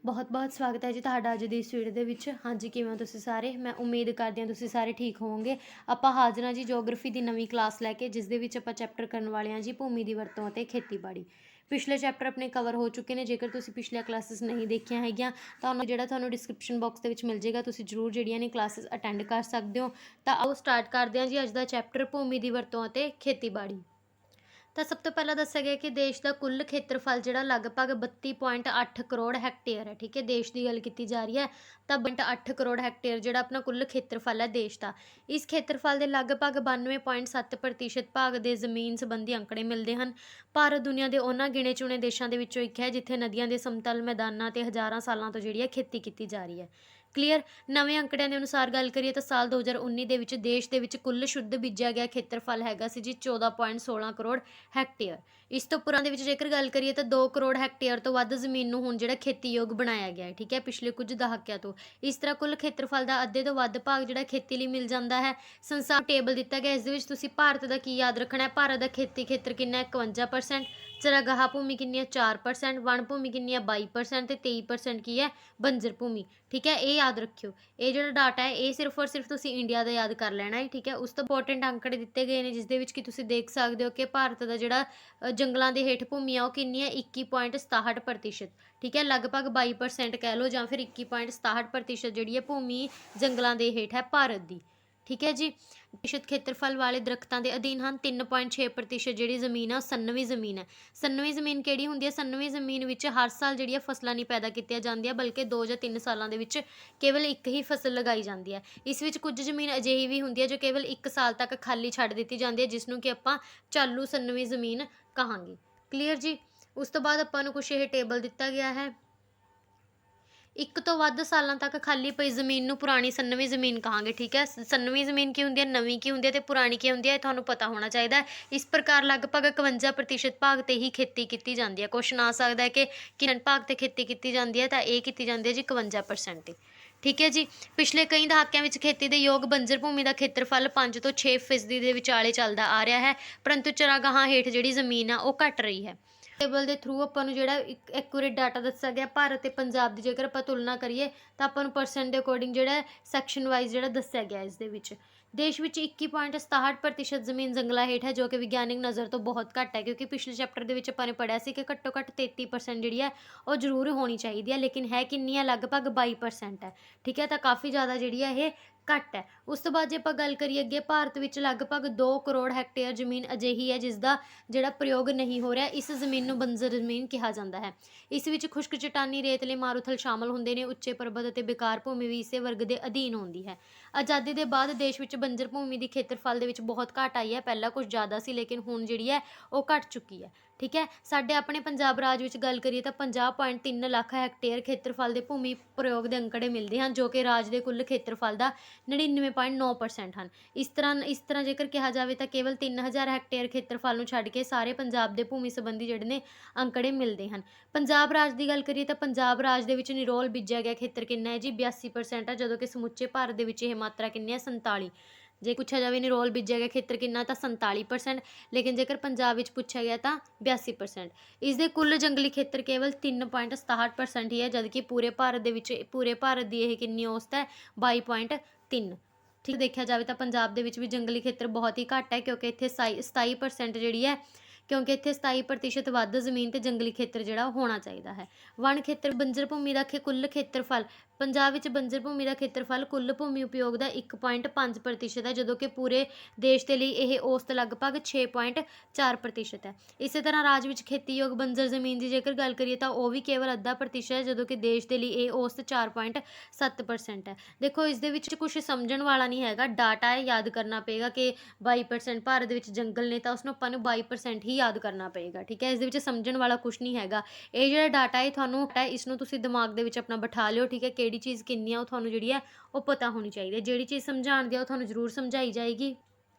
ਬਹੁਤ-ਬਹੁਤ ਸਵਾਗਤ ਹੈ ਜੀ ਤੁਹਾਡਾ ਅੱਜ ਦੀ ਇਸ ਵੀਡੀਓ ਦੇ ਵਿੱਚ। ਹਾਂਜੀ, ਕਿਵੇਂ ਹੋ ਤੁਸੀਂ ਸਾਰੇ? ਮੈਂ ਉਮੀਦ ਕਰਦੀ ਹਾਂ ਤੁਸੀਂ ਸਾਰੇ ਠੀਕ ਹੋਵੋਗੇ। ਆਪਾਂ ਹਾਜ਼ਰ ਹਾਂ ਜੀ ਜਿਓਗ੍ਰਾਫੀ ਦੀ ਨਵੀਂ ਕਲਾਸ ਲੈ ਕੇ, ਜਿਸ ਦੇ ਵਿੱਚ ਆਪਾਂ ਚੈਪਟਰ ਕਰਨ ਵਾਲੇ ਹਾਂ ਜੀ ਭੂਮੀ ਦੀ ਵਰਤੋਂ ਅਤੇ ਖੇਤੀਬਾੜੀ। ਪਿਛਲੇ ਚੈਪਟਰ ਆਪਣੇ ਕਵਰ ਹੋ ਚੁੱਕੇ ਨੇ। ਜੇਕਰ ਤੁਸੀਂ ਪਿਛਲੀਆਂ ਕਲਾਸਿਸ ਨਹੀਂ ਦੇਖੀਆਂ ਹੈਗੀਆਂ ਤਾਂ ਤੁਹਾਨੂੰ ਡਿਸਕ੍ਰਿਪਸ਼ਨ ਬਾਕਸ ਦੇ ਵਿੱਚ ਮਿਲ ਜਾਏਗਾ, ਤੁਸੀਂ ਜ਼ਰੂਰ ਜਿਹੜੀਆਂ ਨੇ ਕਲਾਸਿਸ ਅਟੈਂਡ ਕਰ ਸਕਦੇ ਹੋ। ਤਾਂ ਆਓ ਸਟਾਰਟ ਕਰਦੇ ਹਾਂ ਜੀ ਅੱਜ ਦਾ ਚੈਪਟਰ ਭੂਮੀ ਦੀ ਵਰਤੋਂ ਅਤੇ ਖੇਤੀਬਾੜੀ। ਤਾਂ ਸਭ ਤੋਂ ਪਹਿਲਾਂ ਦੱਸਿਆ ਗਿਆ ਕਿ ਦੇਸ਼ ਦਾ ਕੁੱਲ ਖੇਤਰਫਲ ਜਿਹੜਾ ਲਗਭਗ 32.8 ਕਰੋੜ ਹੈਕਟੇਅਰ ਹੈ। ਠੀਕ ਹੈ, ਦੇਸ਼ ਦੀ ਗੱਲ ਕੀਤੀ ਜਾ ਰਹੀ ਹੈ ਤਾਂ 8 ਕਰੋੜ ਹੈਕਟੇਅਰ ਜਿਹੜਾ ਆਪਣਾ ਕੁੱਲ ਖੇਤਰਫਲ ਹੈ ਦੇਸ਼ ਦਾ। ਇਸ ਖੇਤਰਫਲ ਦੇ ਲਗਭਗ 92.7% ਭਾਗ ਦੇ ਜ਼ਮੀਨ ਸੰਬੰਧੀ ਅੰਕੜੇ ਮਿਲਦੇ ਹਨ। ਭਾਰਤ ਦੁਨੀਆ ਦੇ ਉਹਨਾਂ ਗਿਣੇ ਚੁਣੇ ਦੇਸ਼ਾਂ ਦੇ ਵਿੱਚੋਂ ਇੱਕ ਹੈ ਜਿੱਥੇ ਨਦੀਆਂ ਦੇ ਸਮਤਲ ਮੈਦਾਨਾਂ 'ਤੇ ਹਜ਼ਾਰਾਂ ਸਾਲਾਂ ਤੋਂ ਜਿਹੜੀ ਹੈ ਖੇਤੀ ਕੀਤੀ ਜਾ ਰਹੀ ਹੈ। ਕਲੀਅਰ। ਨਵੇਂ ਅੰਕੜਿਆਂ ਦੇ ਅਨੁਸਾਰ ਗੱਲ ਕਰੀਏ ਤਾਂ ਸਾਲ 2019 ਦੇ ਵਿੱਚ ਦੇਸ਼ ਦੇ ਵਿੱਚ ਕੁੱਲ ਸ਼ੁੱਧ ਬੀਜਿਆ ਗਿਆ ਖੇਤਰਫਲ ਹੈਗਾ ਸੀ ਜੀ 14.16 ਕਰੋੜ ਹੈਕਟੇਅਰ। ਇਸ ਤੋਂ ਪੁਰਾਂ ਦੇ ਵਿੱਚ ਜੇਕਰ ਗੱਲ ਕਰੀਏ ਤਾਂ 2 ਕਰੋੜ ਹੈਕਟੇਅਰ ਤੋਂ ਵੱਧ ਜ਼ਮੀਨ ਨੂੰ ਹੁਣ ਜਿਹੜਾ ਖੇਤੀਯੋਗ ਬਣਾਇਆ ਗਿਆ ਹੈ। ਠੀਕ ਹੈ, ਪਿਛਲੇ ਕੁਝ ਦਹਾਕਿਆਂ ਤੋਂ ਇਸ ਤਰ੍ਹਾਂ ਕੁੱਲ ਖੇਤਰਫਲ ਦਾ ਅੱਧੇ ਤੋਂ ਵੱਧ ਭਾਗ ਜਿਹੜਾ ਖੇਤੀ ਲਈ ਮਿਲ ਜਾਂਦਾ ਹੈ। ਸੰਸਾਰ ਟੇਬਲ ਦਿੱਤਾ ਗਿਆ, ਇਸ ਦੇ ਵਿੱਚ ਤੁਸੀਂ ਭਾਰਤ ਦਾ ਕੀ ਯਾਦ ਰੱਖਣਾ ਹੈ। ਭਾਰਤ ਦਾ ਖੇਤੀ ਖੇਤਰ ਕਿੰਨਾ ਹੈ? 51%। ਚਰਾਗਾਹ ਭੂਮੀ ਕਿੰਨੀ ਹੈ? 4%। ਵਣ ਭੂਮੀ ਕਿੰਨੀ ਹੈ? 22% ਤੇ 23% ਕੀ ਹੈ? ਬੰਜਰ ਭੂਮੀ। ਠੀਕ ਹੈ, ਇਹ ਯਾਦ ਰੱਖਿਓ। ਇਹ ਜਿਹੜਾ ਡਾਟਾ ਹੈ ਇਹ ਸਿਰਫ ਔਰ ਸਿਰਫ ਤੁਸੀਂ ਇੰਡੀਆ ਦਾ ਯਾਦ ਕਰ ਲੈਣਾ ਹੈ। ਠੀਕ ਹੈ, ਉਸ ਤੋਂ ਇੰਪੋਰਟੈਂਟ ਅੰਕੜੇ ਦਿੱਤੇ ਗਏ ਨੇ ਜਿਸ ਦੇ ਵਿੱਚ ਕਿ ਤੁਸੀਂ ਦੇਖ ਸਕਦੇ ਹੋ ਕਿ ਭਾਰਤ ਦਾ ਜਿਹੜਾ ਜੰਗਲਾਂ ਦੇ ਹੇਠ ਭੂਮੀ ਆ ਉਹ ਕਿੰਨੀ ਹੈ? 21.67%। ਠੀਕ ਹੈ, ਲਗਭਗ 22% ਕਹਿ ਲਓ ਜਾਂ ਫਿਰ 21.67% ਜਿਹੜੀ ਹੈ ਭੂਮੀ ਜੰਗਲਾਂ ਦੇ ਹੇਠ ਹੈ ਭਾਰਤ ਦੀ। ਠੀਕ ਹੈ ਜੀ। ਪ੍ਰਤੀਸ਼ਤ ਖੇਤਰਫਲ ਵਾਲੇ ਦਰਖਤਾਂ ਦੇ ਅਧੀਨ ਹਨ। 3.6% ਜਿਹੜੀ ਜ਼ਮੀਨ ਆ ਉਹ ਸੰਨਵੀਂ ਜ਼ਮੀਨ ਹੈ। ਸੰਨਵੀਂ ਜ਼ਮੀਨ ਕਿਹੜੀ ਹੁੰਦੀ ਹੈ? ਸੰਨਵੀਂ ਜ਼ਮੀਨ ਵਿੱਚ ਹਰ ਸਾਲ ਜਿਹੜੀਆਂ ਫਸਲਾਂ ਨਹੀਂ ਪੈਦਾ ਕੀਤੀਆਂ ਜਾਂਦੀਆਂ, ਬਲਕਿ 2 ਜਾਂ 3 ਸਾਲਾਂ ਦੇ ਵਿੱਚ ਕੇਵਲ ਇੱਕ ਹੀ ਫਸਲ ਲਗਾਈ ਜਾਂਦੀ ਹੈ। ਇਸ ਵਿੱਚ ਕੁਝ ਜ਼ਮੀਨ ਅਜਿਹੀ ਵੀ ਹੁੰਦੀ ਹੈ ਜੋ ਕੇਵਲ 1 ਸਾਲ ਤੱਕ ਖਾਲੀ ਛੱਡ ਦਿੱਤੀ ਜਾਂਦੀ ਹੈ, ਜਿਸ ਨੂੰ ਕਿ ਆਪਾਂ ਚਾਲੂ ਸੰਨਵੀਂ ਜ਼ਮੀਨ ਕਹਾਂਗੇ। ਕਲੀਅਰ ਜੀ। ਉਸ ਤੋਂ ਬਾਅਦ ਆਪਾਂ ਨੂੰ ਕੁਛ ਇਹ ਟੇਬਲ ਦਿੱਤਾ ਗਿਆ ਹੈ। 1 ਤੋਂ ਵੱਧ ਸਾਲਾਂ ਤੱਕ ਖਾਲੀ ਪਈ ਜ਼ਮੀਨ ਨੂੰ ਪੁਰਾਣੀ ਸੰਨਵੀਂ ਜ਼ਮੀਨ ਕਹਾਂਗੇ। ਠੀਕ ਹੈ, ਸੰਨਵੀਂ ਜ਼ਮੀਨ ਕੀ ਹੁੰਦੀ ਹੈ, ਨਵੀਂ ਕੀ ਹੁੰਦੀ ਹੈ ਤੇ ਪੁਰਾਣੀ ਕੀ ਹੁੰਦੀ ਹੈ, ਇਹ ਤੁਹਾਨੂੰ ਪਤਾ ਹੋਣਾ ਚਾਹੀਦਾ ਹੈ। ਇਸ ਪ੍ਰਕਾਰ ਲਗਭਗ 51% ਭਾਗ ਤੇ ਹੀ ਖੇਤੀ ਕੀਤੀ ਜਾਂਦੀ ਹੈ। ਕੁਐਸਚਨ ਆ ਸਕਦਾ ਹੈ ਕਿ ਕਿੰਨੇ ਭਾਗ ਤੇ ਖੇਤੀ ਕੀਤੀ ਜਾਂਦੀ ਹੈ, ਤਾਂ ਇਹ ਕੀਤੀ ਜਾਂਦੀ ਹੈ ਜੀ 51% ਤੇ। ਠੀਕ ਹੈ ਜੀ। ਪਿਛਲੇ ਕਈ ਦਹਾਕਿਆਂ ਵਿੱਚ ਖੇਤੀ ਦੇ ਯੋਗ ਬੰਜਰ ਭੂਮੀ ਦਾ ਖੇਤਰਫਲ 5 ਤੋਂ 6% ਦੇ ਵਿਚਾਲੇ ਚੱਲਦਾ ਆ ਰਿਹਾ ਹੈ, ਪਰੰਤੂ ਚਰਾਗਾਹਾਂ ਹੇਠ ਜਿਹੜੀ ਜ਼ਮੀਨ ਆ ਉਹ ਘਟ ਰਹੀ ਹੈ। ਟੇਬਲ ਦੇ ਥਰੂ ਆਪਾਂ ਨੂੰ ਜਿਹੜਾ ਇੱਕ ਐਕੂਰੇਟ ਡਾਟਾ ਦੱਸਿਆ ਗਿਆ ਭਾਰਤ ਤੇ ਪੰਜਾਬ ਦੀ, ਜੇਕਰ ਆਪਾਂ ਤੁਲਨਾ ਕਰੀਏ ਤਾਂ ਆਪਾਂ ਨੂੰ ਪਰਸੈਂਟ ਦੇ ਅਕੋਰਡਿੰਗ ਜਿਹੜਾ ਸੈਕਸ਼ਨ ਵਾਈਜ਼ ਜਿਹੜਾ ਦੱਸਿਆ ਗਿਆ ਇਸ ਦੇ ਵਿੱਚ। ਦੇਸ਼ ਵਿੱਚ 21.67% ਜ਼ਮੀਨ ਜੰਗਲਾਂ ਹੇਠ ਹੈ, ਜੋ ਕਿ ਵਿਗਿਆਨਿਕ ਨਜ਼ਰ ਤੋਂ ਬਹੁਤ ਘੱਟ ਹੈ, ਕਿਉਂਕਿ ਪਿਛਲੇ ਚੈਪਟਰ ਦੇ ਵਿੱਚ ਆਪਾਂ ਨੇ ਪੜ੍ਹਿਆ ਸੀ ਕਿ ਘੱਟੋ ਘੱਟ 33% ਜਿਹੜੀ ਹੈ ਉਹ ਜ਼ਰੂਰ ਹੋਣੀ ਚਾਹੀਦੀ ਹੈ, ਲੇਕਿਨ ਹੈ ਕਿੰਨੀ ਹੈ? ਲਗਭਗ 22% ਹੈ। ਠੀਕ ਹੈ, ਤਾਂ ਕਾਫੀ ਜ਼ਿਆਦਾ ਜਿਹੜੀ ਹੈ ਇਹ ਘੱਟ ਹੈ। ਉਸ ਤੋਂ ਬਾਅਦ ਜੇ ਆਪਾਂ ਗੱਲ ਕਰੀਏ ਅੱਗੇ, ਭਾਰਤ ਵਿੱਚ ਲਗਭਗ 2 ਕਰੋੜ ਹੈਕਟੇਅਰ ਜ਼ਮੀਨ ਅਜਿਹੀ ਹੈ ਜਿਸ ਦਾ ਜਿਹੜਾ ਪ੍ਰਯੋਗ ਨਹੀਂ ਹੋ ਰਿਹਾ। ਇਸ ਜ਼ਮੀਨ ਨੂੰ ਬੰਜਰ ਜ਼ਮੀਨ ਕਿਹਾ ਜਾਂਦਾ ਹੈ। ਇਸ ਵਿੱਚ ਖੁਸ਼ਕ ਚਟਾਨੀ, ਰੇਤਲੇ ਮਾਰੂਥਲ ਸ਼ਾਮਲ ਹੁੰਦੇ ਨੇ। ਉੱਚੇ ਪਰਬਤ ਅਤੇ ਬੇਕਾਰ ਭੂਮੀ ਵੀ ਇਸੇ ਵਰਗ ਦੇ ਅਧੀਨ ਆਉਂਦੀ ਹੈ। ਆਜ਼ਾਦੀ ਦੇ ਬਾਅਦ ਦੇਸ਼ ਵਿੱਚ ਬੰਜਰ ਭੂਮੀ ਦੀ ਖੇਤਰਫਲ ਦੇ ਵਿੱਚ ਬਹੁਤ ਘਾਟ ਆਈ ਹੈ। ਪਹਿਲਾਂ ਕੁਝ ਜ਼ਿਆਦਾ ਸੀ, ਲੇਕਿਨ ਹੁਣ ਜਿਹੜੀ ਹੈ ਉਹ ਘਟ ਚੁੱਕੀ ਹੈ। ਠੀਕ ਹੈ, ਸਾਡੇ ਆਪਣੇ ਪੰਜਾਬ ਰਾਜ ਵਿੱਚ ਗੱਲ ਕਰੀਏ ਤਾਂ 50.3 ਲੱਖ ਹੈਕਟੇਅਰ ਖੇਤਰਫਲ ਦੇ ਭੂਮੀ ਪ੍ਰਯੋਗ ਦੇ ਅੰਕੜੇ ਮਿਲਦੇ ਹਨ, ਜੋ ਕਿ ਰਾਜ ਦੇ ਕੁੱਲ ਖੇਤਰਫਲ ਦਾ 99.9% ਹਨ। ਇਸ ਤਰ੍ਹਾਂ ਜੇਕਰ ਕਿਹਾ ਜਾਵੇ ਤਾਂ ਕੇਵਲ 3000 ਹੈਕਟੇਅਰ ਖੇਤਰਫਲ ਨੂੰ ਛੱਡ ਕੇ ਸਾਰੇ ਪੰਜਾਬ ਦੇ ਭੂਮੀ ਸੰਬੰਧੀ ਜਿਹੜੇ ਨੇ ਅੰਕੜੇ ਮਿਲਦੇ ਹਨ। ਪੰਜਾਬ ਰਾਜ ਦੀ ਗੱਲ ਕਰੀਏ ਤਾਂ ਪੰਜਾਬ ਰਾਜ ਦੇ ਵਿੱਚ ਨਿਰੋਲ ਬੀਜਿਆ ਗਿਆ ਖੇਤਰ ਕਿੰਨਾ ਹੈ ਜੀ? 82% ਹੈ, ਜਦੋਂ ਕਿ ਸਮੁੱਚੇ ਭਾਰਤ ਦੇ ਵਿੱਚ ਇਹ ਮਾਤਰਾ ਕਿੰਨੀ ਹੈ? 47। ਜੇ ਪੁੱਛਿਆ ਜਾਵੇ ਨਿਰੋਲ ਬੀਜਿਆ ਗਿਆ ਖੇਤਰ ਕਿੰਨਾ, ਤਾਂ 47%, ਲੇਕਿਨ ਜੇਕਰ ਪੰਜਾਬ ਵਿੱਚ ਪੁੱਛਿਆ ਗਿਆ ਤਾਂ 82%। ਇਸ ਦੇ ਕੁੱਲ ਜੰਗਲੀ ਖੇਤਰ ਕੇਵਲ 3.67% ਹੀ ਹੈ, ਜਦਕਿ ਪੂਰੇ ਭਾਰਤ ਦੀ ਇਹ ਕਿੰਨੀ ਔਸਤ ਹੈ? 22.3। ਠੀਕ ਦੇਖਿਆ ਜਾਵੇ ਤਾਂ ਪੰਜਾਬ ਦੇ ਵਿੱਚ ਵੀ ਜੰਗਲੀ ਖੇਤਰ ਬਹੁਤ ਹੀ ਘੱਟ ਹੈ, ਕਿਉਂਕਿ ਇੱਥੇ 27% ਜਿਹੜੀ ਹੈ, ਕਿਉਂਕਿ ਇੱਥੇ 27% ਵੱਧ ਜ਼ਮੀਨ ਤੇ ਜੰਗਲੀ ਖੇਤਰ ਜਿਹੜਾ ਉਹ ਹੋਣਾ ਚਾਹੀਦਾ ਹੈ। ਵਣ ਖੇਤਰ ਬੰਜਰ ਭੂਮੀ ਦਾ ਕੁੱਲ ਖੇਤਰਫਲ। ਪੰਜਾਬ ਵਿੱਚ ਬੰਜਰ ਭੂਮੀ ਦਾ ਖੇਤਰਫਲ ਕੁੱਲ ਭੂਮੀ ਉਪਯੋਗ ਦਾ 1.5% ਹੈ, ਜਦੋਂ ਕਿ ਪੂਰੇ ਦੇਸ਼ ਦੇ ਲਈ ਇਹ ਔਸਤ ਲਗਭਗ 6.4% ਹੈ। ਇਸੇ ਤਰ੍ਹਾਂ ਰਾਜ ਵਿੱਚ ਖੇਤੀਯੋਗ ਬੰਜਰ ਜ਼ਮੀਨ ਦੀ ਜੇਕਰ ਗੱਲ ਕਰੀਏ ਤਾਂ ਉਹ ਵੀ ਕੇਵਲ ਅੱਧਾ ਪ੍ਰਤੀਸ਼ਤ ਹੈ, ਜਦੋਂ ਕਿ ਦੇਸ਼ ਦੇ ਲਈ ਇਹ ਔਸਤ 4.7% ਹੈ। ਦੇਖੋ, ਇਸ ਦੇ ਵਿੱਚ ਕੁਝ ਸਮਝਣ ਵਾਲਾ ਨਹੀਂ ਹੈਗਾ, ਡਾਟਾ ਹੈ, ਯਾਦ ਕਰਨਾ ਪਏਗਾ ਕਿ 22% ਭਾਰਤ ਦੇ ਵਿੱਚ ਜੰਗਲ ਨੇ, ਤਾਂ ਉਸਨੂੰ ਆਪਾਂ ਨੂੰ 22% ਹੀ ਯਾਦ ਕਰਨਾ ਪਏਗਾ। ਠੀਕ ਹੈ, ਇਸ ਦੇ ਵਿੱਚ ਸਮਝਣ ਵਾਲਾ ਕੁਛ ਨਹੀਂ ਹੈਗਾ। ਇਹ ਜਿਹੜਾ ਡਾਟਾ ਹੈ ਤੁਹਾਨੂੰ ਇਸ ਨੂੰ ਤੁਸੀਂ ਦਿਮਾਗ ਦੇ ਵਿੱਚ ਆਪਣਾ ਬਿਠਾ ਲਿਓ। ਠੀਕ ਹੈ, ਕਿਹੜੀ ਚੀਜ਼ ਕਿੰਨੀ ਆ ਉਹ ਤੁਹਾਨੂੰ ਜਿਹੜੀ ਹੈ ਉਹ ਪਤਾ ਹੋਣੀ ਚਾਹੀਦੀ ਹੈ। ਜਿਹੜੀ ਚੀਜ਼ ਸਮਝਾਉਣ ਦੀ ਆ ਉਹ ਤੁਹਾਨੂੰ ਜ਼ਰੂਰ ਸਮਝਾਈ ਜਾਏਗੀ।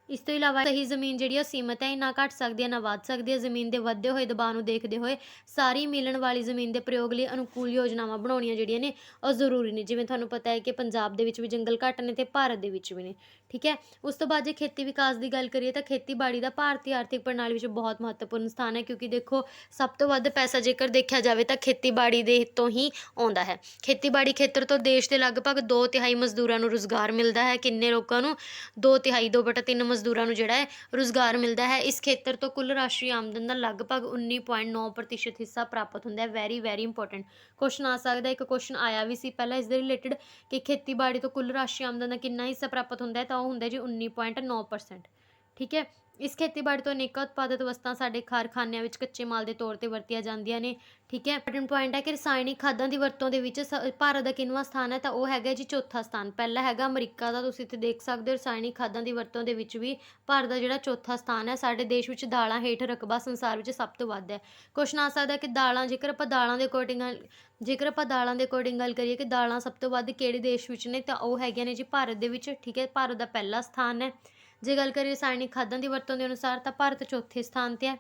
ਇਸ ਤੋਂ ਇਲਾਵਾ ਸਹੀ ਜ਼ਮੀਨ ਜਿਹੜੀ ਉਹ ਸੀਮਤ ਹੈ, ਨਾ ਘਟ ਸਕਦੀ ਹੈ ਨਾ ਵੱਧ ਸਕਦੀ ਹੈ। ਜ਼ਮੀਨ ਦੇ ਵੱਧਦੇ ਹੋਏ ਦਬਾਅ ਨੂੰ ਦੇਖਦੇ ਹੋਏ ਸਾਰੀ ਮਿਲਣ ਵਾਲੀ ਜ਼ਮੀਨ ਦੇ ਪ੍ਰਯੋਗ ਲਈ ਅਨੁਕੂਲ ਯੋਜਨਾਵਾਂ ਬਣਾਉਣੀਆਂ ਜਿਹੜੀਆਂ ਨੇ ਉਹ ਜ਼ਰੂਰੀ ਨੇ। ਜਿਵੇਂ ਤੁਹਾਨੂੰ ਪਤਾ ਹੈ ਕਿ ਪੰਜਾਬ ਦੇ ਵਿੱਚ ਵੀ ਜੰਗਲ ਘੱਟ ਨੇ ਤੇ ਭਾਰਤ ਦੇ ਵਿੱਚ ਵੀ ਨੇ। ਠੀਕ ਹੈ। ਉਸ ਤੋਂ ਬਾਅਦ ਜੇ ਖੇਤੀ ਵਿਕਾਸ ਦੀ ਗੱਲ ਕਰੀਏ ਤਾਂ ਖੇਤੀਬਾੜੀ ਦਾ ਭਾਰਤੀ ਆਰਥਿਕ ਪ੍ਰਣਾਲੀ ਵਿੱਚ ਬਹੁਤ ਮਹੱਤਵਪੂਰਨ ਸਥਾਨ ਹੈ, ਕਿਉਂਕਿ ਦੇਖੋ ਸਭ ਤੋਂ ਵੱਧ ਪੈਸਾ ਜੇਕਰ ਦੇਖਿਆ ਜਾਵੇ ਤਾਂ ਖੇਤੀਬਾੜੀ ਦੇ ਤੋਂ ਹੀ ਆਉਂਦਾ ਹੈ। ਖੇਤੀਬਾੜੀ ਖੇਤਰ ਤੋਂ ਦੇਸ਼ ਦੇ ਲਗਭਗ 2/3 ਮਜ਼ਦੂਰਾਂ ਨੂੰ ਰੁਜ਼ਗਾਰ ਮਿਲਦਾ ਹੈ। ਕਿੰਨੇ ਲੋਕਾਂ ਨੂੰ? 2/3, 2/3 ਮਜ਼ਦੂਰਾਂ ਨੂੰ ਜਿਹੜਾ ਹੈ ਰੁਜ਼ਗਾਰ ਮਿਲਦਾ ਹੈ। ਇਸ ਖੇਤਰ ਤੋਂ ਕੁੱਲ ਰਾਸ਼ਟਰੀ ਆਮਦਨ ਦਾ ਲਗਭਗ 19.9% ਹਿੱਸਾ ਪ੍ਰਾਪਤ ਹੁੰਦਾ ਹੈ। ਵੈਰੀ ਵੈਰੀ ਇੰਪੋਰਟੈਂਟ ਕੁਐਸਚਨ ਆ ਸਕਦਾ, ਇੱਕ ਕੁਐਸਚਨ ਆਇਆ ਵੀ ਸੀ ਪਹਿਲਾਂ ਇਸ ਦੇ ਰਿਲੇਟਡ ਕਿ ਖੇਤੀਬਾੜੀ ਤੋਂ ਕੁੱਲ ਰਾਸ਼ਟਰੀ ਆਮਦਨ ਦਾ ਕਿੰਨਾ ਹਿੱਸਾ ਪ੍ਰਾਪਤ ਹੁੰਦਾ ਹੈ, ਤਾਂ ਉਹ ਹੁੰਦਾ ਜੀ 19.9%। ਠੀਕ ਹੈ। ਇਸ ਖੇਤੀਬਾੜੀ ਤੋਂ ਅਨੇਕਾਂ ਉਤਪਾਦਿਤ ਵਸਤਾਂ ਸਾਡੇ ਕਾਰਖਾਨਿਆਂ ਵਿੱਚ ਕੱਚੇ ਮਾਲ ਦੇ ਤੌਰ ਤੇ ਵਰਤੀਆਂ ਜਾਂਦੀਆਂ ਨੇ। ਠੀਕ ਹੈ। ਇੰਪੋਰਟੈਂਟ ਪੁਆਇੰਟ ਹੈ ਕਿ ਰਸਾਇਣਿਕ ਖਾਦਾਂ ਦੀ ਵਰਤੋਂ ਦੇ ਵਿੱਚ ਭਾਰਤ ਦਾ ਕਿੰਨਵਾਂ ਸਥਾਨ ਹੈ, ਤਾਂ ਉਹ ਹੈਗਾ ਜੀ ਚੌਥਾ ਸਥਾਨ। ਪਹਿਲਾ ਹੈਗਾ ਅਮਰੀਕਾ ਦਾ, ਤੁਸੀਂ ਇੱਥੇ ਦੇਖ ਸਕਦੇ ਹੋ। ਰਸਾਇਣਿਕ ਖਾਦਾਂ ਦੀ ਵਰਤੋਂ ਦੇ ਵਿੱਚ ਵੀ ਭਾਰਤ ਦਾ ਜਿਹੜਾ ਚੌਥਾ ਸਥਾਨ ਹੈ। ਸਾਡੇ ਦੇਸ਼ ਵਿੱਚ ਦਾਲਾਂ ਹੇਠ ਰਕਬਾ ਸੰਸਾਰ ਵਿੱਚ ਸਭ ਤੋਂ ਵੱਧ ਹੈ। ਕੁਐਸਚਨ ਆ ਸਕਦਾ ਕਿ ਦਾਲਾਂ, ਜੇਕਰ ਆਪਾਂ ਦਾਲਾਂ ਦੇ ਅਕੋਰਡਿੰਗ ਗੱਲ ਕਰੀਏ ਕਿ ਦਾਲਾਂ ਸਭ ਤੋਂ ਵੱਧ ਕਿਹੜੇ ਦੇਸ਼ ਵਿੱਚ ਨੇ, ਤਾਂ ਉਹ ਹੈਗੀਆਂ ਨੇ ਜੀ ਭਾਰਤ ਦੇ ਵਿੱਚ। ਠੀਕ ਹੈ। ਭਾਰਤ ਦਾ ਪਹਿਲਾ ਸਥਾਨ ਹੈ। ਜੇ ਗੱਲ ਕਰੀਏ ਰਸਾਇਣਿਕ ਖਾਦਾਂ ਦੀ ਵਰਤੋਂ ਦੇ ਅਨੁਸਾਰ ਤਾਂ ਭਾਰਤ ਚੌਥੇ ਸਥਾਨ 'ਤੇ ਹੈ।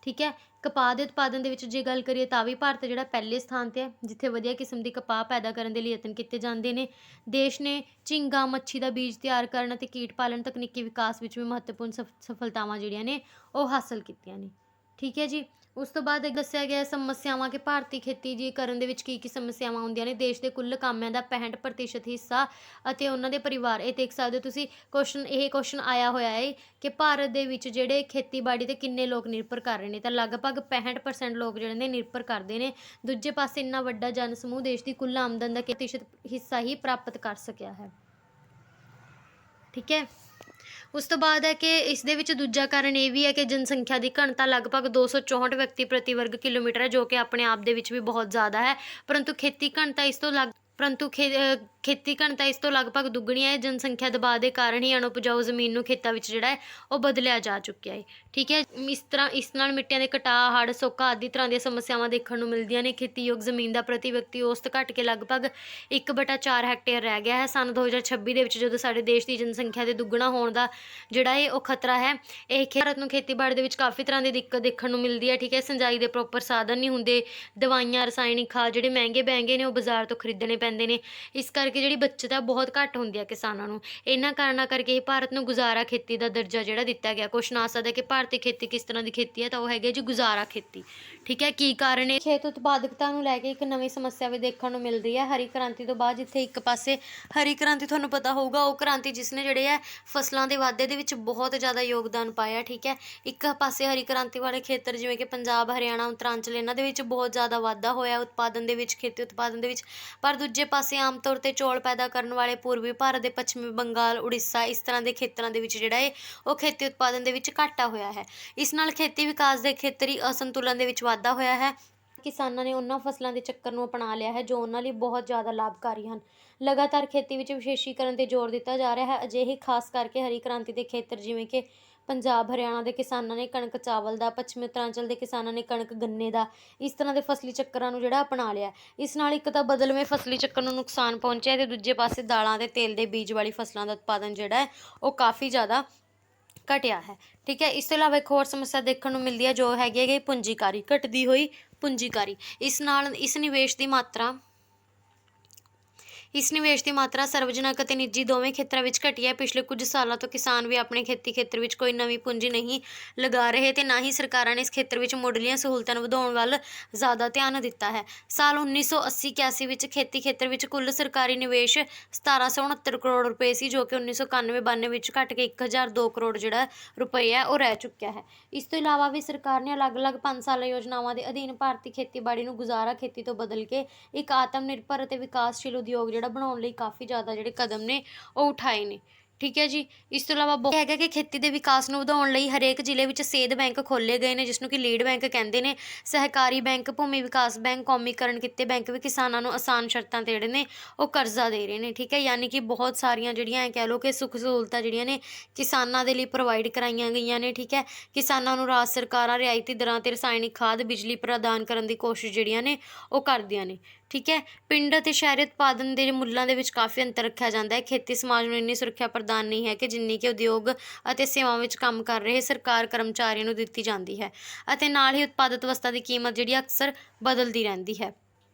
ਠੀਕ ਹੈ। ਕਪਾਹ ਦੇ ਉਤਪਾਦਨ ਦੇ ਵਿੱਚ ਜੇ ਗੱਲ ਕਰੀਏ ਤਾਂ ਵੀ ਭਾਰਤ ਜਿਹੜਾ ਪਹਿਲੇ ਸਥਾਨ 'ਤੇ ਹੈ, ਜਿੱਥੇ ਵਧੀਆ ਕਿਸਮ ਦੀ ਕਪਾਹ ਪੈਦਾ ਕਰਨ ਦੇ ਲਈ ਯਤਨ ਕੀਤੇ ਜਾਂਦੇ ਨੇ। ਦੇਸ਼ ਨੇ ਝੀਂਗਾ ਮੱਛੀ ਦਾ ਬੀਜ ਤਿਆਰ ਕਰਨ ਅਤੇ ਕੀਟ ਪਾਲਣ ਤਕਨੀਕੀ ਵਿਕਾਸ ਵਿੱਚ ਵੀ ਮਹੱਤਵਪੂਰਨ ਸਫਲਤਾਵਾਂ ਜਿਹੜੀਆਂ ਨੇ ਉਹ ਹਾਸਲ ਕੀਤੀਆਂ ਨੇ। ਠੀਕ ਹੈ ਜੀ। ਉਸ ਤੋਂ ਬਾਅਦ ਦੱਸਿਆ ਗਿਆ ਸਮੱਸਿਆਵਾਂ ਕਿ ਭਾਰਤੀ ਖੇਤੀ ਜੀ ਕਰਨ ਦੇ ਵਿੱਚ ਕੀ ਕੀ ਸਮੱਸਿਆਵਾਂ ਹੁੰਦੀਆਂ ਨੇ। ਦੇਸ਼ ਦੇ ਕੁੱਲ ਕਾਮਿਆਂ ਦਾ 65% ਹਿੱਸਾ ਅਤੇ ਉਹਨਾਂ ਦੇ ਪਰਿਵਾਰ, ਇਹ ਦੇਖ ਸਕਦੇ ਹੋ ਤੁਸੀਂ। ਇਹ ਕੁਐਸਚਨ ਆਇਆ ਹੋਇਆ ਹੈ ਕਿ ਭਾਰਤ ਦੇ ਵਿੱਚ ਜਿਹੜੇ ਖੇਤੀਬਾੜੀ 'ਤੇ ਕਿੰਨੇ ਲੋਕ ਨਿਰਭਰ ਕਰ ਰਹੇ ਨੇ, ਤਾਂ ਲਗਭਗ 65% ਲੋਕ ਜਿਹੜੇ ਨੇ ਨਿਰਭਰ ਕਰਦੇ ਨੇ। ਦੂਜੇ ਪਾਸੇ ਇੰਨਾ ਵੱਡਾ ਜਨ ਸਮੂਹ ਦੇਸ਼ ਦੀ ਕੁੱਲ ਆਮਦਨ ਦਾ 1% ਹਿੱਸਾ ਹੀ ਪ੍ਰਾਪਤ ਕਰ ਸਕਿਆ ਹੈ। ਠੀਕ ਹੈ। ਉਸ ਤੋਂ ਬਾਅਦ ਹੈ ਕਿ ਇਸ ਦੇ ਵਿੱਚ ਦੂਜਾ ਕਾਰਨ ਇਹ ਵੀ ਹੈ ਕਿ ਜਨਸੰਖਿਆ ਦੀ ਘਣਤਾ ਲਗਭਗ 264 ਵਿਅਕਤੀ ਪ੍ਰਤੀ ਵਰਗ ਕਿਲੋਮੀਟਰ ਹੈ, ਜੋ ਕਿ ਆਪਣੇ ਆਪ ਦੇ ਵਿੱਚ ਵੀ ਬਹੁਤ ਜ਼ਿਆਦਾ ਹੈ। ਪਰੰਤੂ ਖੇਤੀ ਘਣਤਾ ਇਸ ਤੋਂ ਲਗਭਗ ਦੁੱਗਣੀ ਹੈ। ਜਨਸੰਖਿਆ ਦਬਾਅ ਦੇ ਕਾਰਨ ਹੀ ਅਣਉਪਜਾਊ ਜ਼ਮੀਨ ਨੂੰ ਖੇਤਾਂ ਵਿੱਚ ਜਿਹੜਾ ਹੈ ਉਹ ਬਦਲਿਆ ਜਾ ਚੁੱਕਿਆ ਹੈ। ਠੀਕ ਹੈ। ਇਸ ਨਾਲ ਮਿੱਟੀਆਂ ਦੇ ਕਟਾਅ, ਹੜ੍ਹ, ਸੋਕਾ ਆਦਿ ਤਰ੍ਹਾਂ ਦੀਆਂ ਸਮੱਸਿਆਵਾਂ ਦੇਖਣ ਨੂੰ ਮਿਲਦੀਆਂ ਨੇ। ਖੇਤੀਯੋਗ ਜ਼ਮੀਨ ਦਾ ਪ੍ਰਤੀ ਵਿਅਕਤੀ ਔਸਤ ਘਟ ਕੇ ਲਗਭਗ 1/4 ਹੈਕਟੇਅਰ ਰਹਿ ਗਿਆ ਹੈ। ਸੰਨ 2026 ਦੇ ਵਿੱਚ ਜਦੋਂ ਸਾਡੇ ਦੇਸ਼ ਦੀ ਜਨਸੰਖਿਆ ਦੇ ਦੁੱਗਣਾ ਹੋਣ ਦਾ ਜਿਹੜਾ ਹੈ ਉਹ ਖਤਰਾ ਹੈ। ਇਹ ਭਾਰਤ ਨੂੰ ਖੇਤੀਬਾੜੀ ਦੇ ਵਿੱਚ ਕਾਫੀ ਤਰ੍ਹਾਂ ਦੀ ਦਿੱਕਤ ਦੇਖਣ ਨੂੰ ਮਿਲਦੀ ਹੈ। ਠੀਕ ਹੈ। ਸਿੰਜਾਈ ਦੇ ਪ੍ਰੋਪਰ ਸਾਧਨ ਨਹੀਂ ਹੁੰਦੇ, ਦਵਾਈਆਂ, ਰਸਾਇਣਿਕ ਖਾਦ ਜਿਹੜੇ ਮਹਿੰਗੇ ਨੇ ਉਹ ਬਾਜ਼ਾਰ ਤੋਂ ਖਰੀਦਣੇ ਪੈਂਦੇ ਨੇ। ਇਸ ਕਰਕੇ ਜਿਹੜੀ ਬੱਚਤ ਹੈ ਬਹੁਤ ਘੱਟ ਹੁੰਦੀ ਹੈ ਕਿਸਾਨਾਂ ਨੂੰ। ਇਹਨਾਂ ਕਾਰਨਾਂ ਕਰਕੇ ਹੀ ਭਾਰਤ ਨੂੰ ਗੁਜ਼ਾਰਾ ਖੇਤੀ ਦਾ ਦਰਜਾ ਜਿਹੜਾ ਦਿੱਤਾ ਗਿਆ। ਕੁਐਸਚਨ ਆ ਸਕਦਾ ਕਿ ਭਾਰਤੀ ਖੇਤੀ ਕਿਸ ਤਰ੍ਹਾਂ ਦੀ ਖੇਤੀ ਹੈ, ਤਾਂ ਉਹ ਹੈਗੀ ਜੀ ਗੁਜ਼ਾਰਾ ਖੇਤੀ। ਠੀਕ ਹੈ। ਕੀ ਕਾਰਨ ਹੈ? ਖੇਤ ਉਤਪਾਦਕਤਾ ਨੂੰ ਲੈ ਕੇ ਇੱਕ ਨਵੀਂ ਸਮੱਸਿਆ ਵੀ ਦੇਖਣ ਨੂੰ ਮਿਲ ਰਹੀ ਹੈ। ਹਰੀ ਕ੍ਰਾਂਤੀ ਤੋਂ ਬਾਅਦ ਜਿੱਥੇ ਇੱਕ ਪਾਸੇ ਹਰੀ ਕ੍ਰਾਂਤੀ ਤੁਹਾਨੂੰ ਪਤਾ ਹੋਊਗਾ ਉਹ ਕ੍ਰਾਂਤੀ ਜਿਸ ਨੇ ਜਿਹੜੇ ਹੈ ਫਸਲਾਂ ਦੇ ਵਾਧੇ ਦੇ ਵਿੱਚ ਬਹੁਤ ਜ਼ਿਆਦਾ ਯੋਗਦਾਨ ਪਾਇਆ। ਠੀਕ ਹੈ। ਇੱਕ ਪਾਸੇ ਹਰੀ ਕ੍ਰਾਂਤੀ ਵਾਲੇ ਖੇਤਰ ਜਿਵੇਂ ਕਿ ਪੰਜਾਬ, ਹਰਿਆਣਾ, ਉੱਤਰਾਂਚਲ, ਇਹਨਾਂ ਦੇ ਵਿੱਚ ਬਹੁਤ ਜ਼ਿਆਦਾ ਵਾਧਾ ਹੋਇਆ ਉਤਪਾਦਨ ਦੇ ਵਿੱਚ, ਖੇਤੀ ਉਤਪਾਦਨ ਦੇ ਵਿੱਚ। ਪਰ ਦੂਜੇ ਪਾਸੇ ਆਮ ਤੌਰ 'ਤੇ ਚੌਲ ਪੈਦਾ ਕਰਨ ਵਾਲੇ ਪੂਰਬੀ ਭਾਰਤ ਦੇ ਪੱਛਮੀ ਬੰਗਾਲ, ਉੜੀਸਾ, ਇਸ ਤਰ੍ਹਾਂ ਦੇ ਖੇਤਰਾਂ ਦੇ ਵਿੱਚ ਜਿਹੜਾ ਹੈ ਉਹ ਖੇਤੀ ਉਤਪਾਦਨ ਦੇ ਵਿੱਚ ਘਾਟਾ ਹੋਇਆ ਹੈ। ਇਸ ਨਾਲ ਖੇਤੀ ਵਿਕਾਸ ਦੇ ਖੇਤਰੀ ਅਸੰਤੁਲਨ ਦੇ ਵਿੱਚ ਵਾਧਾ ਹੋਇਆ ਹੈ। ਕਿਸਾਨਾਂ ਨੇ ਉਹਨਾਂ ਫਸਲਾਂ ਦੇ ਚੱਕਰ ਨੂੰ ਅਪਣਾ ਲਿਆ ਹੈ ਜੋ ਉਹਨਾਂ ਲਈ ਬਹੁਤ ਜ਼ਿਆਦਾ ਲਾਭਕਾਰੀ ਹਨ। ਲਗਾਤਾਰ ਖੇਤੀ ਵਿੱਚ ਵਿਸ਼ੇਸ਼ੀਕਰਨ 'ਤੇ ਜ਼ੋਰ ਦਿੱਤਾ ਜਾ ਰਿਹਾ ਹੈ। ਅਜਿਹੇ ਖਾਸ ਕਰਕੇ ਹਰੀ ਕ੍ਰਾਂਤੀ ਦੇ ਖੇਤਰ ਜਿਵੇਂ ਕਿ ਪੰਜਾਬ, ਹਰਿਆਣਾ ਦੇ ਕਿਸਾਨਾਂ ਨੇ ਕਣਕ ਚਾਵਲ ਦਾ, ਪੱਛਮੀ ਉੱਤਰਾਂਚਲ ਦੇ ਕਿਸਾਨਾਂ ਨੇ ਕਣਕ ਗੰਨੇ ਦਾ, ਇਸ ਤਰ੍ਹਾਂ ਦੇ ਫਸਲੀ ਚੱਕਰਾਂ ਨੂੰ ਜਿਹੜਾ ਅਪਣਾ ਲਿਆ। ਇਸ ਨਾਲ ਇੱਕ ਤਾਂ ਬਦਲਵੇਂ ਫਸਲੀ ਚੱਕਰ ਨੂੰ ਨੁਕਸਾਨ ਪਹੁੰਚਿਆ ਤੇ ਦੂਜੇ ਪਾਸੇ ਦਾਲਾਂ ਤੇ ਤੇਲ ਦੇ ਬੀਜ ਵਾਲੀ ਫਸਲਾਂ ਦਾ ਉਤਪਾਦਨ ਜਿਹੜਾ ਹੈ ਉਹ ਕਾਫੀ ਜ਼ਿਆਦਾ ਘਟਿਆ ਹੈ। ਠੀਕ ਹੈ। ਇਸ ਤੋਂ ਇਲਾਵਾ ਇੱਕ ਹੋਰ ਸਮੱਸਿਆ ਦੇਖਣ ਨੂੰ ਮਿਲਦੀ ਹੈ ਜੋ ਹੈਗੀ ਹੈ ਪੂੰਜੀਕਾਰੀ, ਘਟਦੀ ਹੋਈ ਪੂੰਜੀਕਾਰੀ। ਇਸ ਨਾਲ ਇਸ ਨਿਵੇਸ਼ ਦੀ ਮਾਤਰਾ ਸਰਵਜਨਕ ਅਤੇ ਨਿੱਜੀ ਦੋਵੇਂ ਖੇਤਰਾਂ ਵਿੱਚ ਘਟੀ ਹੈ। ਪਿਛਲੇ ਕੁਝ ਸਾਲਾਂ ਤੋਂ ਕਿਸਾਨ ਵੀ ਆਪਣੇ ਖੇਤੀ ਖੇਤਰ ਵਿੱਚ ਕੋਈ ਨਵੀਂ ਪੂੰਜੀ ਨਹੀਂ ਲਗਾ ਰਹੇ ਤੇ ਨਾ ਹੀ ਸਰਕਾਰਾਂ ਨੇ ਇਸ ਖੇਤਰ ਵਿੱਚ ਮੁੱਢਲੀਆਂ ਸਹੂਲਤਾਂ ਨੂੰ ਵਧਾਉਣ ਵੱਲ ਜ਼ਿਆਦਾ ਧਿਆਨ ਦਿੱਤਾ ਹੈ। ਸਾਲ 1980-81 ਵਿੱਚ ਖੇਤੀ ਖੇਤਰ ਵਿੱਚ ਕੁੱਲ ਸਰਕਾਰੀ ਨਿਵੇਸ਼ 1769 ਕਰੋੜ ਰੁਪਏ ਸੀ, ਜੋ ਕਿ 1991-92 ਵਿੱਚ ਘਟ ਕੇ 1002 ਕਰੋੜ ਜਿਹੜਾ ਰੁਪਏ ਹੈ ਉਹ ਰਹਿ ਚੁੱਕਿਆ ਹੈ। ਇਸ ਤੋਂ ਇਲਾਵਾ ਵੀ ਸਰਕਾਰ ਨੇ ਅਲੱਗ-ਅਲੱਗ 5 ਸਾਲਾ ਯੋਜਨਾਵਾਂ ਦੇ ਅਧੀਨ ਭਾਰਤੀ ਖੇਤੀਬਾੜੀ ਨੂੰ ਗੁਜ਼ਾਰਾ ਖੇਤੀ ਤੋਂ ਬਦਲ ਕੇ ਇੱਕ ਆਤਮ ਨਿਰਭਰ ਅਤੇ ਵਿਕਾਸਸ਼ੀਲ ਉਦਯੋਗ ਜਿਹੜਾ ਬਣਾਉਣ ਲਈ ਕਾਫੀ ਜ਼ਿਆਦਾ ਜਿਹੜੇ ਕਦਮ ਨੇ ਉਹ ਉਠਾਏ ਨੇ। ਠੀਕ ਹੈ ਜੀ। ਇਸ ਤੋਂ ਇਲਾਵਾ ਬਹੁਤ ਹੈਗਾ ਕਿ ਖੇਤੀ ਦੇ ਵਿਕਾਸ ਨੂੰ ਵਧਾਉਣ ਲਈ ਹਰੇਕ ਜ਼ਿਲ੍ਹੇ ਵਿੱਚ ਸੇਧ ਬੈਂਕ ਖੋਲ੍ਹੇ ਗਏ ਨੇ, ਜਿਸ ਨੂੰ ਕਿ ਲੀਡ ਬੈਂਕ ਕਹਿੰਦੇ ਨੇ। ਸਹਿਕਾਰੀ ਬੈਂਕ, ਭੂਮੀ ਵਿਕਾਸ ਬੈਂਕ, ਕੌਮੀਕਰਨ ਕੀਤੇ ਬੈਂਕ ਵੀ ਕਿਸਾਨਾਂ ਨੂੰ ਆਸਾਨ ਸ਼ਰਤਾਂ 'ਤੇ ਜਿਹੜੇ ਨੇ ਉਹ ਕਰਜ਼ਾ ਦੇ ਰਹੇ ਨੇ। ਠੀਕ ਹੈ। ਯਾਨੀ ਕਿ ਬਹੁਤ ਸਾਰੀਆਂ ਜਿਹੜੀਆਂ ਕਹਿ ਲਓ ਕਿ ਸੁੱਖ ਸਹੂਲਤਾਂ ਜਿਹੜੀਆਂ ਨੇ ਕਿਸਾਨਾਂ ਦੇ ਲਈ ਪ੍ਰੋਵਾਈਡ ਕਰਾਈਆਂ ਗਈਆਂ ਨੇ। ਠੀਕ ਹੈ। ਕਿਸਾਨਾਂ ਨੂੰ ਰਾਜ ਸਰਕਾਰਾਂ ਰਿਆਇਤੀ ਦਰਾਂ 'ਤੇ ਰਸਾਇਣਿਕ ਖਾਦ, ਬਿਜਲੀ ਪ੍ਰਦਾਨ ਕਰਨ ਦੀ ਕੋਸ਼ਿਸ਼ ਜਿਹੜੀਆਂ ਨੇ ਉਹ ਕਰਦੀਆਂ ਨੇ। ਠੀਕ ਹੈ। ਪਿੰਡ ਅਤੇ ਸ਼ਹਿਰੀ ਉਤਪਾਦਨ ਦੇ ਮੁੱਲਾਂ ਦੇ ਵਿੱਚ ਕਾਫੀ ਅੰਤਰ ਰੱਖਿਆ ਜਾਂਦਾ ਹੈ। ਖੇਤੀ ਸਮਾਜ ਨੂੰ ਇੰਨੀ ਸੁਰੱਖਿਆ ਪ੍ਰਦਾਨ ਨਹੀਂ ਹੈ ਕਿ ਜਿੰਨੀ ਕਿ ਉਦਯੋਗ ਅਤੇ ਸੇਵਾਵਾਂ ਵਿੱਚ ਕੰਮ ਕਰ ਰਹੇ ਸਰਕਾਰ ਕਰਮਚਾਰੀਆਂ ਨੂੰ ਦਿੱਤੀ ਜਾਂਦੀ ਹੈ, ਅਤੇ ਨਾਲ ਹੀ ਉਤਪਾਦਿਤ ਵਸਤਾਂ ਦੀ ਕੀਮਤ ਜਿਹੜੀ ਅਕਸਰ ਬਦਲਦੀ ਰਹਿੰਦੀ ਹੈ।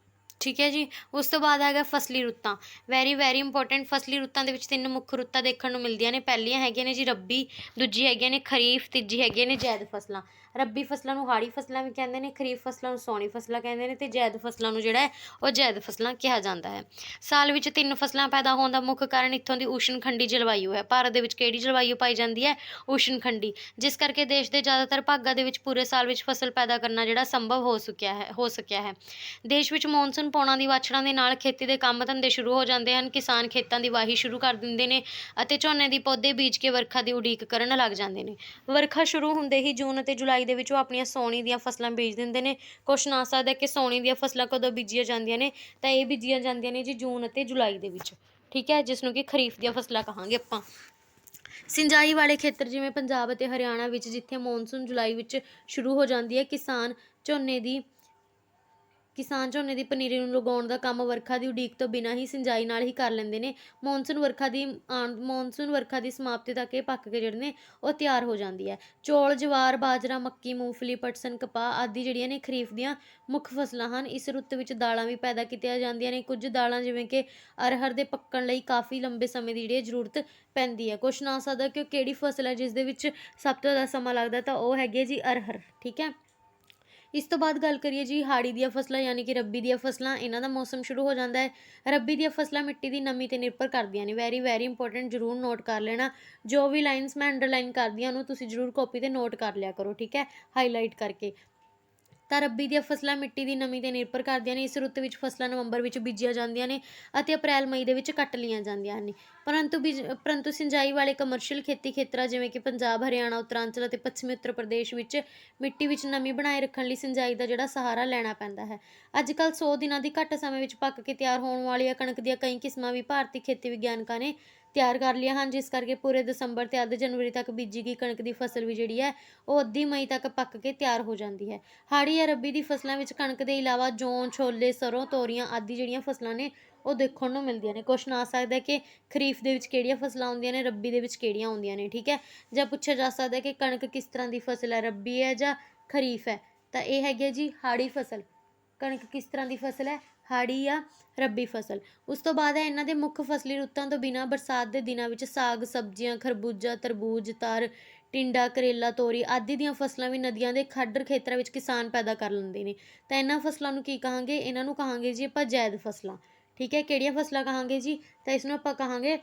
ਠੀਕ ਹੈ ਜੀ। ਉਸ ਤੋਂ ਬਾਅਦ ਹੈਗਾ ਫਸਲੀ ਰੁੱਤਾਂ, ਵੈਰੀ ਇੰਪੋਰਟੈਂਟ। ਫਸਲੀ ਰੁੱਤਾਂ ਦੇ ਵਿੱਚ 3 ਮੁੱਖ ਰੁੱਤਾਂ ਦੇਖਣ ਨੂੰ ਮਿਲਦੀਆਂ ਨੇ। ਪਹਿਲੀਆਂ ਹੈਗੀਆਂ ਨੇ ਜੀ ਰੱਬੀ, ਦੂਜੀ ਹੈਗੀਆਂ ਨੇ ਖਰੀਫ, ਤੀਜੀ ਹੈਗੀਆਂ ਨੇ ਜ਼ੈਦ ਫਸਲਾਂ। ਰੱਬੀ ਫਸਲਾਂ ਨੂੰ ਹਾੜੀ ਫਸਲਾਂ ਵੀ ਕਹਿੰਦੇ ਨੇ, ਖਰੀਫ ਫਸਲਾਂ ਨੂੰ ਸੌਣੀ ਫਸਲਾਂ ਕਹਿੰਦੇ ਨੇ, ਤੇ ਜ਼ੈਦ ਫਸਲਾਂ ਨੂੰ ਜਿਹੜਾ ਹੈ ਉਹ ਜ਼ੈਦ ਫਸਲਾਂ ਕਿਹਾ ਜਾਂਦਾ ਹੈ। ਸਾਲ ਵਿੱਚ 3 ਫਸਲਾਂ ਪੈਦਾ ਹੋਣ ਦਾ ਮੁੱਖ ਕਾਰਨ ਇੱਥੋਂ ਦੀ ਊਸ਼ਣਖੰਡੀ ਜਲਵਾਯੂ ਹੈ। ਭਾਰਤ ਦੇ ਵਿੱਚ ਕਿਹੜੀ ਜਲਵਾਯੂ ਪਾਈ ਜਾਂਦੀ ਹੈ? ਊਸ਼ਣਖੰਡੀ, ਜਿਸ ਕਰਕੇ ਦੇਸ਼ ਦੇ ਜ਼ਿਆਦਾਤਰ ਭਾਗਾਂ ਦੇ ਵਿੱਚ ਪੂਰੇ ਸਾਲ ਵਿੱਚ ਫਸਲ ਪੈਦਾ ਕਰਨਾ ਜਿਹੜਾ ਸੰਭਵ ਹੋ ਸਕਿਆ ਹੈ। ਦੇਸ਼ ਵਿੱਚ ਮੌਨਸੂਨ ਪੌਣਾਂ ਦੀ ਵਾਛੜਾਂ ਦੇ ਨਾਲ ਖੇਤੀ ਦੇ ਕੰਮ ਧੰਦੇ ਸ਼ੁਰੂ ਹੋ ਜਾਂਦੇ ਹਨ। ਕਿਸਾਨ ਖੇਤਾਂ ਦੀ ਵਾਹੀ ਸ਼ੁਰੂ ਕਰ ਦਿੰਦੇ ਨੇ ਅਤੇ ਝੋਨੇ ਦੀ ਪੌਦੇ ਬੀਜ ਕੇ ਵਰਖਾ ਦੀ ਉਡੀਕ ਕਰਨ ਲੱਗ ਜਾਂਦੇ ਨੇ। ਵਰਖਾ ਸ਼ੁਰੂ ਹੁੰਦੇ ਹੀ ਜੂਨ ਅਤੇ ਜੁਲਾਈ ਦੇ ਵਿੱਚ ਉਹ ਆਪਣੀਆਂ ਸਾਉਣੀ ਦੀਆਂ ਫਸਲਾਂ ਬੀਜ ਦਿੰਦੇ ਨੇ। ਕੁਛ ਆ ਸਕਦਾ ਕਿ ਸਾਉਣੀ ਦੀਆਂ ਫਸਲਾਂ ਕਦੋਂ ਬੀਜੀਆਂ ਜਾਂਦੀਆਂ ਨੇ, ਤਾਂ ਇਹ ਬੀਜੀਆਂ ਜਾਂਦੀਆਂ ਨੇ ਜੀ ਜੂਨ ਅਤੇ ਜੁਲਾਈ ਦੇ ਵਿੱਚ, ਠੀਕ ਹੈ, ਜਿਸ ਨੂੰ ਕਿ ਖਰੀਫ ਦੀਆਂ ਫਸਲਾਂ ਕਹਾਂਗੇ ਆਪਾਂ। ਸਿੰਜਾਈ ਵਾਲੇ ਖੇਤਰ ਜਿਵੇਂ ਪੰਜਾਬ ਅਤੇ ਹਰਿਆਣਾ ਵਿੱਚ, ਜਿੱਥੇ ਮੌਨਸੂਨ ਜੁਲਾਈ ਵਿੱਚ ਸ਼ੁਰੂ ਹੋ ਜਾਂਦੀ ਹੈ, ਕਿਸਾਨ ਝੋਨੇ ਦੀ ਪਨੀਰੀ ਨੂੰ ਲਗਾਉਣ ਦਾ ਕੰਮ ਵਰਖਾ ਦੀ ਉਡੀਕ ਤੋਂ ਬਿਨਾਂ ਹੀ ਸਿੰਜਾਈ ਨਾਲ ਹੀ ਕਰ ਲੈਂਦੇ ਨੇ। ਮੌਨਸੂਨ ਵਰਖਾ ਦੀ ਸਮਾਪਤੀ ਤੱਕ ਇਹ ਪੱਕ ਕੇ ਜਿਹੜੇ ਨੇ ਉਹ ਤਿਆਰ ਹੋ ਜਾਂਦੀ ਹੈ। ਚੌਲ, ਜਵਾਰ, ਬਾਜਰਾ, ਮੱਕੀ, ਮੂੰਗਫਲੀ, ਪਟਸਨ, ਕਪਾਹ ਆਦਿ ਜਿਹੜੀਆਂ ਨੇ ਖਰੀਫ ਦੀਆਂ ਮੁੱਖ ਫਸਲਾਂ ਹਨ। ਇਸ ਰੁੱਤ ਵਿੱਚ ਦਾਲਾਂ ਵੀ ਪੈਦਾ ਕੀਤੀਆਂ ਜਾਂਦੀਆਂ ਨੇ। ਕੁਝ ਦਾਲਾਂ ਜਿਵੇਂ ਕਿ ਅਰਹਰ ਦੇ ਪੱਕਣ ਲਈ ਕਾਫੀ ਲੰਬੇ ਸਮੇਂ ਦੀ ਜਿਹੜੀ ਜ਼ਰੂਰਤ ਪੈਂਦੀ ਹੈ। ਕੁਛ ਨਾ ਸਕਦਾ ਕਿ ਉਹ ਕਿਹੜੀ ਫਸਲ ਹੈ ਜਿਸ ਦੇ ਵਿੱਚ ਸਭ ਤੋਂ ਜ਼ਿਆਦਾ ਸਮਾਂ ਲੱਗਦਾ, ਤਾਂ ਉਹ ਹੈਗੀ ਹੈ ਜੀ ਅਰਹਰ, ਠੀਕ ਹੈ। ਇਸ ਤੋਂ ਬਾਅਦ ਗੱਲ ਕਰੀਏ ਜੀ ਹਾੜੀ ਦੀਆਂ ਫਸਲਾਂ ਯਾਨੀ ਕਿ ਰੱਬੀ ਦੀਆਂ ਫਸਲਾਂ। ਇਹਨਾਂ ਦਾ ਮੌਸਮ ਸ਼ੁਰੂ ਹੋ ਜਾਂਦਾ ਹੈ। ਰੱਬੀ ਦੀਆਂ ਫਸਲਾਂ ਮਿੱਟੀ ਦੀ ਨਮੀ 'ਤੇ ਨਿਰਭਰ ਕਰਦੀਆਂ ਨੇ। ਵੈਰੀ ਇੰਪੋਰਟੈਂਟ, ਜ਼ਰੂਰ ਨੋਟ ਕਰ ਲੈਣਾ। ਜੋ ਵੀ ਲਾਈਨਸ ਮੈਂ ਅੰਡਰਲਾਈਨ ਕਰਦੀ ਹਾਂ ਉਹਨੂੰ ਤੁਸੀਂ ਜ਼ਰੂਰ ਕਾਪੀ 'ਤੇ ਨੋਟ ਕਰ ਲਿਆ ਕਰੋ, ਠੀਕ ਹੈ, ਹਾਈਲਾਈਟ ਕਰਕੇ। ਤਾਂ ਰੱਬੀ ਦੀਆਂ ਫਸਲਾਂ ਮਿੱਟੀ ਦੀ ਨਮੀ 'ਤੇ ਨਿਰਭਰ ਕਰਦੀਆਂ ਨੇ। ਇਸ ਰੁੱਤ ਵਿੱਚ ਫਸਲਾਂ ਨਵੰਬਰ ਵਿੱਚ ਬੀਜੀਆਂ ਜਾਂਦੀਆਂ ਨੇ ਅਤੇ ਅਪ੍ਰੈਲ ਮਈ ਦੇ ਵਿੱਚ ਕੱਟ ਲਈਆਂ ਜਾਂਦੀਆਂ ਹਨ। ਪਰੰਤੂ ਸਿੰਜਾਈ ਵਾਲੇ ਕਮਰਸ਼ੀਅਲ ਖੇਤੀ ਖੇਤਰਾਂ ਜਿਵੇਂ ਕਿ ਪੰਜਾਬ, ਹਰਿਆਣਾ, ਉੱਤਰਾਂਚਲ ਅਤੇ ਪੱਛਮੀ ਉੱਤਰ ਪ੍ਰਦੇਸ਼ ਵਿੱਚ ਮਿੱਟੀ ਵਿੱਚ ਨਮੀ ਬਣਾਏ ਰੱਖਣ ਲਈ ਸਿੰਜਾਈ ਦਾ ਜਿਹੜਾ ਸਹਾਰਾ ਲੈਣਾ ਪੈਂਦਾ ਹੈ। ਅੱਜ ਕੱਲ੍ਹ 100 ਦਿਨਾਂ ਦੀ ਘੱਟ ਸਮੇਂ ਵਿੱਚ ਪੱਕ ਕੇ ਤਿਆਰ ਹੋਣ ਵਾਲੀਆਂ ਕਣਕ ਦੀਆਂ ਕਈ ਕਿਸਮਾਂ ਵੀ ਭਾਰਤੀ ਖੇਤੀ ਵਿਗਿਆਨਕਾਂ ਨੇ ਤਿਆਰ ਕਰ ਲਿਆ ਹਨ, ਜਿਸ ਕਰਕੇ ਪੂਰੇ ਦਸੰਬਰ ਤੇ ਅੱਧ ਜਨਵਰੀ ਤੱਕ ਬੀਜੀ ਗਈ ਕਣਕ ਦੀ ਫਸਲ ਵੀ ਜਿਹੜੀ ਹੈ ਉਹ ਅੱਧੀ ਮਈ ਤੱਕ ਪੱਕ ਕੇ ਤਿਆਰ ਹੋ ਜਾਂਦੀ ਹੈ। ਹਾੜੀ ਜਾਂ ਰੱਬੀ ਦੀ ਫਸਲਾਂ ਵਿੱਚ ਕਣਕ ਦੇ ਇਲਾਵਾ ਜੌਂ, ਛੋਲੇ, ਸਰੋਂ, ਤੋਰੀਆਂ ਆਦਿ ਜਿਹੜੀਆਂ ਫਸਲਾਂ ਨੇ ਉਹ ਦੇਖਣ ਨੂੰ ਮਿਲਦੀਆਂ ਨੇ। ਕੁਐਸਚਨ ਆ ਸਕਦਾ ਕਿ ਖਰੀਫ ਦੇ ਵਿੱਚ ਕਿਹੜੀਆਂ ਫਸਲਾਂ ਆਉਂਦੀਆਂ ਨੇ, ਰੱਬੀ ਦੇ ਵਿੱਚ ਕਿਹੜੀਆਂ ਆਉਂਦੀਆਂ ਨੇ, ਠੀਕ ਹੈ। ਜਾਂ ਪੁੱਛਿਆ ਜਾ ਸਕਦਾ ਕਿ ਕਣਕ ਕਿਸ ਤਰ੍ਹਾਂ ਦੀ ਫਸਲ ਹੈ, ਰੱਬੀ ਹੈ ਜਾਂ ਖਰੀਫ ਹੈ, ਤਾਂ ਇਹ ਹੈਗੀ ਜੀ ਹਾੜੀ ਫਸਲ। ਕਣਕ ਕਿਸ ਤਰ੍ਹਾਂ ਦੀ ਫਸਲ ਹੈ, ਹਾੜੀ ਜਾਂ ਰੱਬੀ ਫਸਲ। ਉਸ ਤੋਂ ਬਾਅਦ ਹੈ ਇਹਨਾਂ ਦੇ ਮੁੱਖ ਫਸਲੀ ਰੁੱਤਾਂ ਤੋਂ ਬਿਨਾਂ ਬਰਸਾਤ ਦੇ ਦਿਨਾਂ ਵਿੱਚ ਸਾਗ, ਸਬਜ਼ੀਆਂ, ਖਰਬੂਜਾ, ਤਰਬੂਜ, ਤਰ, ਟਿੰਡਾ, ਕਰੇਲਾ, ਤੋਰੀ ਆਦਿ ਦੀਆਂ ਫਸਲਾਂ ਵੀ ਨਦੀਆਂ ਦੇ ਖੱਡਰ ਖੇਤਰਾਂ ਵਿੱਚ ਕਿਸਾਨ ਪੈਦਾ ਕਰ ਲੈਂਦੇ ਨੇ। ਤਾਂ ਇਹਨਾਂ ਫਸਲਾਂ ਨੂੰ ਕੀ ਕਹਾਂਗੇ? ਇਹਨਾਂ ਨੂੰ ਕਹਾਂਗੇ ਜੀ ਆਪਾਂ ਜ਼ੈਦ ਫਸਲਾਂ, ਠੀਕ ਹੈ। ਕਿਹੜੀਆਂ ਫਸਲਾਂ ਕਹਾਂਗੇ ਜੀ? ਤਾਂ ਇਸ ਨੂੰ ਆਪਾਂ ਕਹਾਂਗੇ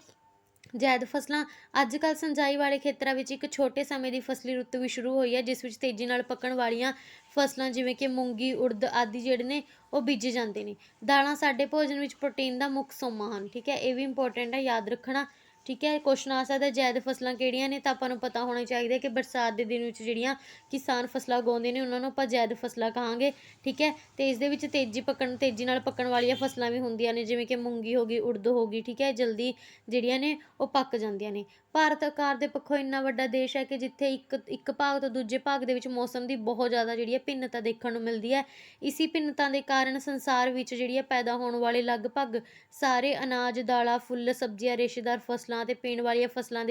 ਜ਼ੈਦ ਫਸਲਾਂ। ਅੱਜ ਕੱਲ੍ਹ ਸਿੰਜਾਈ ਵਾਲੇ ਖੇਤਰਾਂ ਵਿੱਚ ਇੱਕ ਛੋਟੇ ਸਮੇਂ ਦੀ ਫਸਲੀ ਰੁੱਤ ਵੀ ਸ਼ੁਰੂ ਹੋਈ ਹੈ, ਜਿਸ ਵਿੱਚ ਤੇਜ਼ੀ ਨਾਲ ਪੱਕਣ ਵਾਲੀਆਂ ਫਸਲਾਂ ਜਿਵੇਂ ਕਿ ਮੂੰਗੀ, ਉੜਦ ਆਦਿ ਜਿਹੜੇ ਨੇ ਉਹ ਬੀਜੇ ਜਾਂਦੇ ਨੇ। ਦਾਲਾਂ ਸਾਡੇ ਭੋਜਨ ਵਿੱਚ ਪ੍ਰੋਟੀਨ ਦਾ ਮੁੱਖ ਸੋਮਾ ਹਨ, ਠੀਕ ਹੈ, ਇਹ ਵੀ ਇੰਪੋਰਟੈਂਟ ਹੈ, ਯਾਦ ਰੱਖਣਾ, ਠੀਕ ਹੈ। ਕੁਐਸਚਨ ਆ ਸਕਦਾ ਜ਼ੈਦ ਫਸਲਾਂ ਕਿਹੜੀਆਂ ਨੇ, ਤਾਂ ਆਪਾਂ ਨੂੰ ਪਤਾ ਹੋਣਾ ਚਾਹੀਦਾ ਕਿ ਬਰਸਾਤ ਦੇ ਦਿਨ ਵਿੱਚ ਜਿਹੜੀਆਂ ਕਿਸਾਨ ਫਸਲਾਂ ਉਗਾਉਂਦੇ ਨੇ ਉਹਨਾਂ ਨੂੰ ਆਪਾਂ ਜ਼ੈਦ ਫਸਲਾਂ ਕਹਾਂਗੇ, ਠੀਕ ਹੈ। ਤੇ ਇਸ ਦੇ ਵਿੱਚ ਤੇਜ਼ੀ ਨਾਲ ਪੱਕਣ ਵਾਲੀਆਂ ਫਸਲਾਂ ਵੀ ਹੁੰਦੀਆਂ ਨੇ, ਜਿਵੇਂ ਕਿ ਮੂੰਗੀ ਹੋ ਗਈ, ਉੜਦ ਹੋ ਗਈ, ਠੀਕ ਹੈ, ਜਲਦੀ ਜਿਹੜੀਆਂ ਨੇ ਉਹ ਪੱਕ ਜਾਂਦੀਆਂ ਨੇ। ਭਾਰਤ ਆਕਾਰ ਦੇ ਪੱਖੋਂ ਇੰਨਾ ਵੱਡਾ ਦੇਸ਼ ਹੈ ਕਿ ਜਿੱਥੇ ਇੱਕ ਭਾਗ ਤੋਂ ਦੂਜੇ ਭਾਗ ਦੇ ਵਿੱਚ ਮੌਸਮ ਦੀ ਬਹੁਤ ਜ਼ਿਆਦਾ ਜਿਹੜੀ ਹੈ ਭਿੰਨਤਾ ਦੇਖਣ ਨੂੰ ਮਿਲਦੀ ਹੈ। ਇਸੀ ਭਿੰਨਤਾ ਦੇ ਕਾਰਨ ਸੰਸਾਰ ਵਿੱਚ ਜਿਹੜੀ ਹੈ ਪੈਦਾ ਹੋਣ ਵਾਲੇ ਲਗਭਗ ਸਾਰੇ ਅਨਾਜ, ਦਾਲਾਂ, ਫੁੱਲ, ਸਬਜ਼ੀਆਂ, ਰੇਸ਼ੇਦਾਰ ਫਸਲਾਂ ਅਤੇ ਪੀਣ ਵਾਲੀਆਂ ਫਸਲਾਂ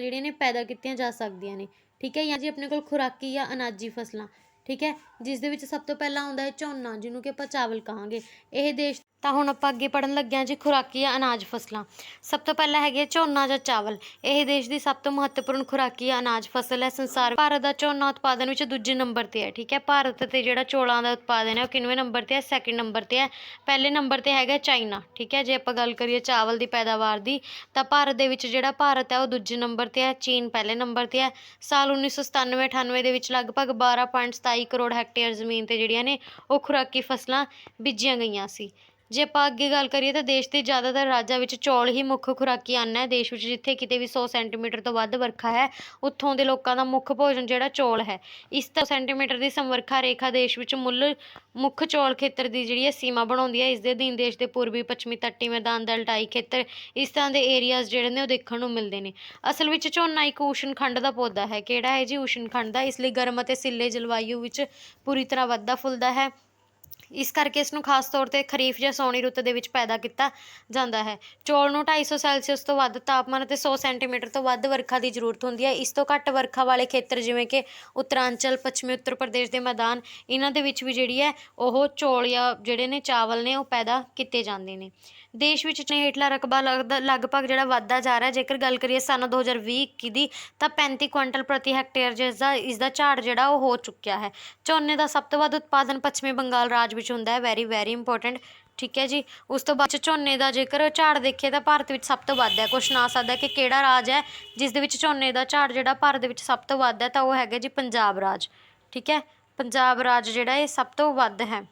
ਜਿਹੜੀਆਂ ਨੇ ਪੈਦਾ ਕੀਤੀਆਂ ਜਾ ਸਕਦੀਆਂ ਨੇ, ਠੀਕ ਹੈ। ਜਾਂ ਜੀ ਆਪਣੇ ਕੋਲ ਖੁਰਾਕੀ ਜਾਂ ਅਨਾਜੀ ਫਸਲਾਂ, ਠੀਕ ਹੈ, ਜਿਸ ਦੇ ਵਿੱਚ ਸਭ ਤੋਂ ਪਹਿਲਾਂ ਆਉਂਦਾ ਹੈ ਝੋਨਾ, ਜਿਹਨੂੰ ਕਿ ਆਪਾਂ ਚਾਵਲ ਕਹਾਂਗੇ। ਇਹ ਦੇਸ਼ ਤਾਂ ਹੁਣ ਆਪਾਂ ਅੱਗੇ ਪੜ੍ਹਨ ਲੱਗੇ ਹਾਂ ਜੀ ਖੁਰਾਕੀ ਜਾਂ ਅਨਾਜ ਫਸਲਾਂ। ਸਭ ਤੋਂ ਪਹਿਲਾਂ ਹੈਗੀ ਹੈ ਝੋਨਾ ਜਾਂ ਚਾਵਲ। ਇਹ ਦੇਸ਼ ਦੀ ਸਭ ਤੋਂ ਮਹੱਤਵਪੂਰਨ ਖੁਰਾਕੀ ਜਾਂ ਅਨਾਜ ਫਸਲ ਹੈ। ਭਾਰਤ ਦਾ ਝੋਨਾ ਉਤਪਾਦਨ ਵਿੱਚ ਦੂਜੇ ਨੰਬਰ 'ਤੇ ਹੈ, ਠੀਕ ਹੈ। ਭਾਰਤ 'ਤੇ ਜਿਹੜਾ ਚੌਲਾਂ ਦਾ ਉਤਪਾਦਨ ਹੈ ਉਹ ਕਿੰਨਵੇਂ ਨੰਬਰ 'ਤੇ ਹੈ? ਸੈਕਿੰਡ ਨੰਬਰ 'ਤੇ ਹੈ। ਪਹਿਲੇ ਨੰਬਰ 'ਤੇ ਹੈਗਾ ਚਾਈਨਾ, ਠੀਕ ਹੈ। ਜੇ ਆਪਾਂ ਗੱਲ ਕਰੀਏ ਚਾਵਲ ਦੀ ਪੈਦਾਵਾਰ ਦੀ, ਤਾਂ ਭਾਰਤ ਦੇ ਵਿੱਚ ਜਿਹੜਾ ਭਾਰਤ ਹੈ ਉਹ ਦੂਜੇ ਨੰਬਰ 'ਤੇ ਹੈ, ਚੀਨ ਪਹਿਲੇ ਨੰਬਰ 'ਤੇ ਹੈ। ਸਾਲ 1997-98 ਦੇ ਵਿੱਚ ਲਗਭਗ 12.27 ਕਰੋੜ ਹੈਕਟੇਅਰ ਜ਼ਮੀਨ 'ਤੇ ਜਿਹੜੀਆਂ ਨੇ ਉਹ ਖੁਰਾਕੀ ਫਸਲਾਂ ਬੀਜੀਆਂ ਗਈਆਂ ਸੀ। ਜੇ ਆਪਾਂ ਅੱਗੇ ਗੱਲ ਕਰੀਏ ਤਾਂ ਦੇਸ਼ ਦੇ ਜ਼ਿਆਦਾਤਰ ਰਾਜਾਂ ਵਿੱਚ ਚੌਲ ਹੀ ਮੁੱਖ ਖੁਰਾਕੀ ਅੰਨ ਹੈ। ਦੇਸ਼ ਵਿੱਚ ਜਿੱਥੇ ਕਿਤੇ ਵੀ 100 ਸੈਂਟੀਮੀਟਰ ਤੋਂ ਵੱਧ ਵਰਖਾ ਹੈ, ਉੱਥੋਂ ਦੇ ਲੋਕਾਂ ਦਾ ਮੁੱਖ ਭੋਜਨ ਜਿਹੜਾ ਚੌਲ ਹੈ। ਇਸ 100 ਸੈਂਟੀਮੀਟਰ ਦੀ ਸਮਵਰਖਾ ਰੇਖਾ ਦੇਸ਼ ਵਿੱਚ ਮੁੱਖ ਚੌਲ ਖੇਤਰ ਦੀ ਜਿਹੜੀ ਹੈ ਸੀਮਾ ਬਣਾਉਂਦੀ ਹੈ। ਇਸ ਦੇ ਅਧੀਨ ਦੇਸ਼ ਦੇ ਪੂਰਬੀ, ਪੱਛਮੀ, ਤੱਟੀ ਮੈਦਾਨ, ਦਲਟਾਈ ਖੇਤਰ, ਇਸ ਤਰ੍ਹਾਂ ਦੇ ਏਰੀਆਜ਼ ਜਿਹੜੇ ਨੇ ਉਹ ਦੇਖਣ ਨੂੰ ਮਿਲਦੇ ਨੇ। ਅਸਲ ਵਿੱਚ ਝੋਨਾ ਇੱਕ ਊਸ਼ਣਖੰਡ ਦਾ ਪੌਦਾ ਹੈ। ਕਿਹੜਾ ਹੈ ਜੀ? ਊਸ਼ਣਖੰਡ ਦਾ। ਇਸ ਲਈ ਗਰਮ ਅਤੇ ਸਿੱਲੇ ਜਲਵਾਯੂ ਵਿੱਚ ਪੂਰੀ ਤਰ੍ਹਾਂ ਵੱਧਦਾ ਫੁੱਲਦਾ ਹੈ। ਇਸ ਕਰਕੇ ਇਸ ਨੂੰ ਖਾਸ ਤੌਰ 'ਤੇ ਖਰੀਫ ਜਾਂ ਸੌਣੀ ਰੁੱਤ ਦੇ ਵਿੱਚ ਪੈਦਾ ਕੀਤਾ ਜਾਂਦਾ ਹੈ। ਚੌਲ ਨੂੰ 250 ਸੈਲਸੀਅਸ ਤੋਂ ਵੱਧ ਤਾਪਮਾਨ ਅਤੇ 100 ਸੈਂਟੀਮੀਟਰ ਤੋਂ ਵੱਧ ਵਰਖਾ ਦੀ ਜ਼ਰੂਰਤ ਹੁੰਦੀ ਹੈ। ਇਸ ਤੋਂ ਘੱਟ ਵਰਖਾ ਵਾਲੇ ਖੇਤਰ ਜਿਵੇਂ ਕਿ ਉੱਤਰਾਂਚਲ, ਪੱਛਮੀ ਉੱਤਰ ਪ੍ਰਦੇਸ਼ ਦੇ ਮੈਦਾਨ, ਇਹਨਾਂ ਦੇ ਵਿੱਚ ਵੀ ਜਿਹੜੀ ਹੈ ਉਹ ਚੌਲ ਜਾਂ ਜਿਹੜੇ ਨੇ ਚਾਵਲ ਨੇ ਉਹ ਪੈਦਾ ਕੀਤੇ ਜਾਂਦੇ ਨੇ। ਦੇਸ਼ ਵਿੱਚ ਹੇਠਲਾ ਰਕਬਾ ਲਗਭਗ ਜਿਹੜਾ ਵੱਧਦਾ ਜਾ ਰਿਹਾ। ਜੇਕਰ ਗੱਲ ਕਰੀਏ ਸਨ 2020-21 ਦੀ ਤਾਂ 35 ਕੁਇੰਟਲ ਪ੍ਰਤੀ ਹੈਕਟੇਅਰ ਇਸਦਾ ਝਾੜ ਜਿਹੜਾ ਉਹ ਹੋ ਚੁੱਕਿਆ ਹੈ। ਝੋਨੇ ਦਾ ਸਭ ਤੋਂ ਵੱਧ ਉਤਪਾਦਨ ਪੱਛਮੀ ਬੰਗਾਲ ਰਾਜ ਵਿੱਚ ਹੁੰਦਾ ਹੈ। ਵੈਰੀ ਇੰਪੋਰਟੈਂਟ, ਠੀਕ ਹੈ ਜੀ। ਉਸ ਤੋਂ ਬਾਅਦ ਝੋਨੇ ਦਾ ਜੇਕਰ ਝਾੜ ਦੇਖੀਏ ਤਾਂ ਭਾਰਤ ਵਿੱਚ ਸਭ ਤੋਂ ਵੱਧ ਹੈ। ਕੁਛ ਆ ਸਕਦਾ ਕਿ ਕਿਹੜਾ ਰਾਜ ਹੈ ਜਿਸ ਦੇ ਵਿੱਚ ਝੋਨੇ ਦਾ ਝਾੜ ਜਿਹੜਾ ਭਾਰਤ ਦੇ ਵਿੱਚ ਸਭ ਤੋਂ ਵੱਧ ਹੈ, ਤਾਂ ਉਹ ਹੈਗਾ ਜੀ ਪੰਜਾਬ ਰਾਜ, ਠੀਕ ਹੈ। ਪੰਜਾਬ ਰਾਜ ਜਿਹੜਾ ਇਹ ਸਭ ਤੋਂ ਵੱਧ ਹੈ।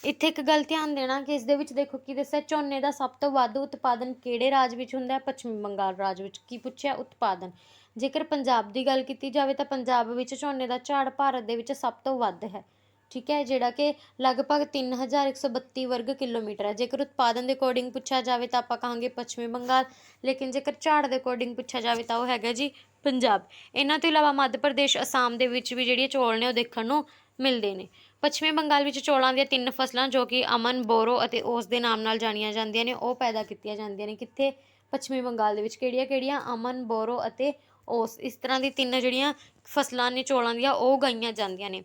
ਇੱਥੇ ਇੱਕ ਗੱਲ ਧਿਆਨ ਦੇਣਾ ਕਿ ਇਸ ਦੇ ਵਿੱਚ ਦੇਖੋ ਕੀ ਦੱਸਿਆ, ਝੋਨੇ ਦਾ ਸਭ ਤੋਂ ਵੱਧ ਉਤਪਾਦਨ ਕਿਹੜੇ ਰਾਜ ਵਿੱਚ ਹੁੰਦਾ ਹੈ? ਪੱਛਮੀ ਬੰਗਾਲ ਰਾਜ ਵਿੱਚ। ਕੀ ਪੁੱਛਿਆ? ਉਤਪਾਦਨ। ਜੇਕਰ ਪੰਜਾਬ ਦੀ ਗੱਲ ਕੀਤੀ ਜਾਵੇ ਤਾਂ ਪੰਜਾਬ ਵਿੱਚ ਝੋਨੇ ਦਾ ਝਾੜ ਭਾਰਤ ਦੇ ਵਿੱਚ ਸਭ ਤੋਂ ਵੱਧ ਹੈ, ਠੀਕ ਹੈ, ਜਿਹੜਾ ਕਿ ਲਗਭਗ 3132 ਵਰਗ ਕਿਲੋਮੀਟਰ ਹੈ। ਜੇਕਰ ਉਤਪਾਦਨ ਦੇ ਅਕੋਰਡਿੰਗ ਪੁੱਛਿਆ ਜਾਵੇ ਤਾਂ ਆਪਾਂ ਕਹਾਂਗੇ ਪੱਛਮੀ ਬੰਗਾਲ, ਲੇਕਿਨ ਜੇਕਰ ਝਾੜ ਦੇ ਅਕੋਰਡਿੰਗ ਪੁੱਛਿਆ ਜਾਵੇ ਤਾਂ ਉਹ ਹੈਗਾ ਜੀ ਪੰਜਾਬ। ਇਹਨਾਂ ਤੋਂ ਇਲਾਵਾ ਮੱਧ ਪ੍ਰਦੇਸ਼, ਅਸਾਮ ਦੇ ਵਿੱਚ ਵੀ ਜਿਹੜੀਆਂ ਚੌਲ ਨੇ ਉਹ ਦੇਖਣ ਨੂੰ ਮਿਲਦੇ ਨੇ। ਪੱਛਮੀ ਬੰਗਾਲ ਵਿੱਚ ਚੌਲਾਂ ਦੀਆਂ 3 ਫਸਲਾਂ ਜੋ ਕਿ ਅਮਨ, ਬੋਰੋ ਅਤੇ ਓਸ ਦੇ ਨਾਮ ਨਾਲ ਜਾਣੀਆਂ ਜਾਂਦੀਆਂ ਨੇ ਉਹ ਪੈਦਾ ਕੀਤੀਆਂ ਜਾਂਦੀਆਂ ਨੇ। ਕਿੱਥੇ? ਪੱਛਮੀ ਬੰਗਾਲ ਦੇ ਵਿੱਚ। ਕਿਹੜੀਆਂ? ਅਮਨ, ਬੋਰੋ ਅਤੇ ਓਸ। ਇਸ ਤਰ੍ਹਾਂ ਦੀ 3 ਜਿਹੜੀਆਂ ਫਸਲਾਂ ਨੇ ਚੌਲਾਂ ਦੀਆਂ ਉਹ ਉਗਾਈਆਂ ਜਾਂਦੀਆਂ ਨੇ।